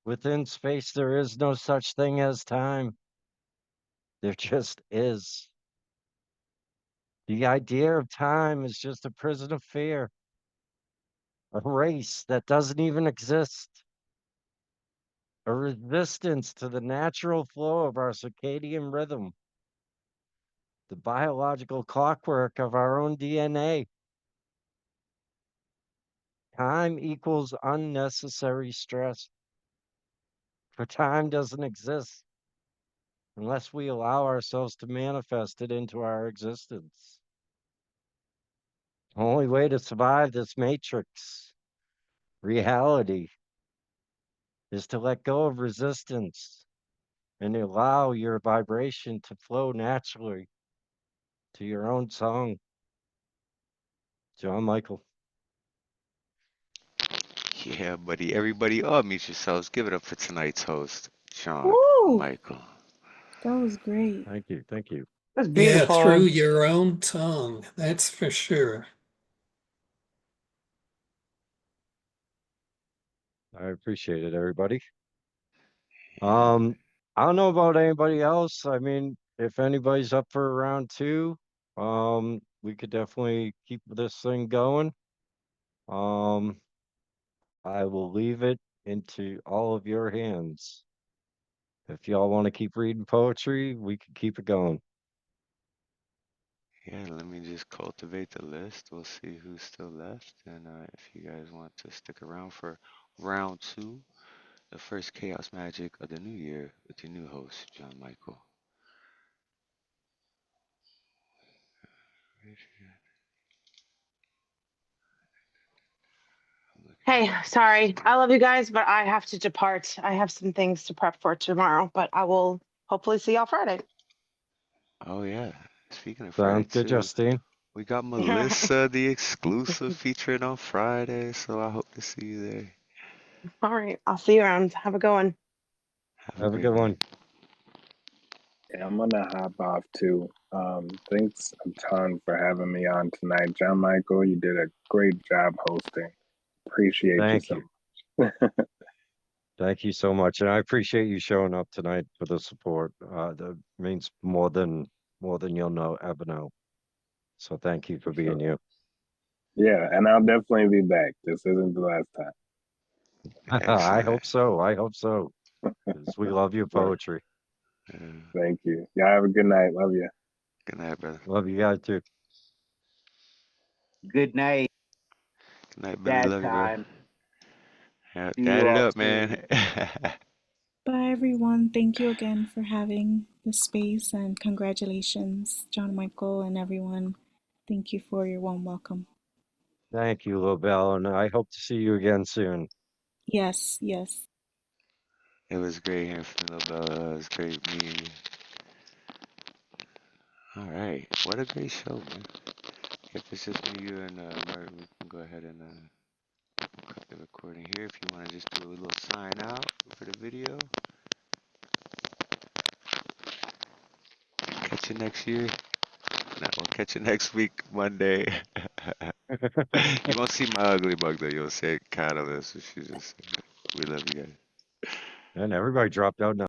Within space, there is no such thing as time. There just is. The idea of time is just a prison of fear, a race that doesn't even exist, a resistance to the natural flow of our circadian rhythm, the biological clockwork of our own DNA. Time equals unnecessary stress, for time doesn't exist unless we allow ourselves to manifest it into our existence. The only way to survive this matrix reality is to let go of resistance and allow your vibration to flow naturally to your own song. John Michael. Yeah, buddy. Everybody, mute yourselves. Give it up for tonight's host, John Woo! Michael. That was great. Thank you. Thank you. That's Yeah, through beautiful. your own tongue, that's for sure. I appreciate it, everybody. I don't know about anybody else. I mean, if anybody's up for round two, we could definitely keep this thing going. Um, I will leave it into all of your hands. If y'all want to keep reading poetry, we can keep it going. Yeah, let me just cultivate the list. We'll see who's still left. And if you guys want to stick around for round two, the first Chaos Magic of the new year with your new host, John Michael. Hey, sorry. I love you guys, but I have to depart. I have some things to prep for tomorrow, but I will hopefully see y'all Friday. Oh, yeah. Speaking of Friday, Sounds good, too, Justine. we got Melissa, the exclusive, featuring on Friday. So I hope to see you there. All right. I'll see you around. Have a good one. Have a Have a great good one. one. Yeah, I'm gonna hop off too. Thanks a ton for having me on tonight, John Michael. You did a great job hosting. Appreciate you Thank so you. much. Thank you so much. And I appreciate you showing up tonight for the support. That means more than you'll know ever know. So thank you for being Sure. you. Yeah, and I'll definitely be back. This isn't the last time. I Excellent. hope so. I hope so. Because we love your Sure. poetry. Thank you. Y'all have a good night. Love you. Good night, brother. Love you guys too. Good night. Good night, Billy. Dad Love you, bro. time. Yeah, See dad you it all up, soon. man. Bye, everyone. Thank you again for having the space and congratulations, John Michael and everyone. Thank you for your warm welcome. Thank you, LaBelle. And I hope to see you again soon. Yes, yes. It was great hearing from you, Lil It was great meeting you. All right. What a great show, man. If it's just me, you, and Murray, we can go ahead and cut the recording here. If you want to just do a little sign out for the video. Catch you next year. No, we'll catch you next week, Monday. You won't see my ugly mug, though. You'll say Catalyst, what she just said. We love you guys. And everybody dropped out now.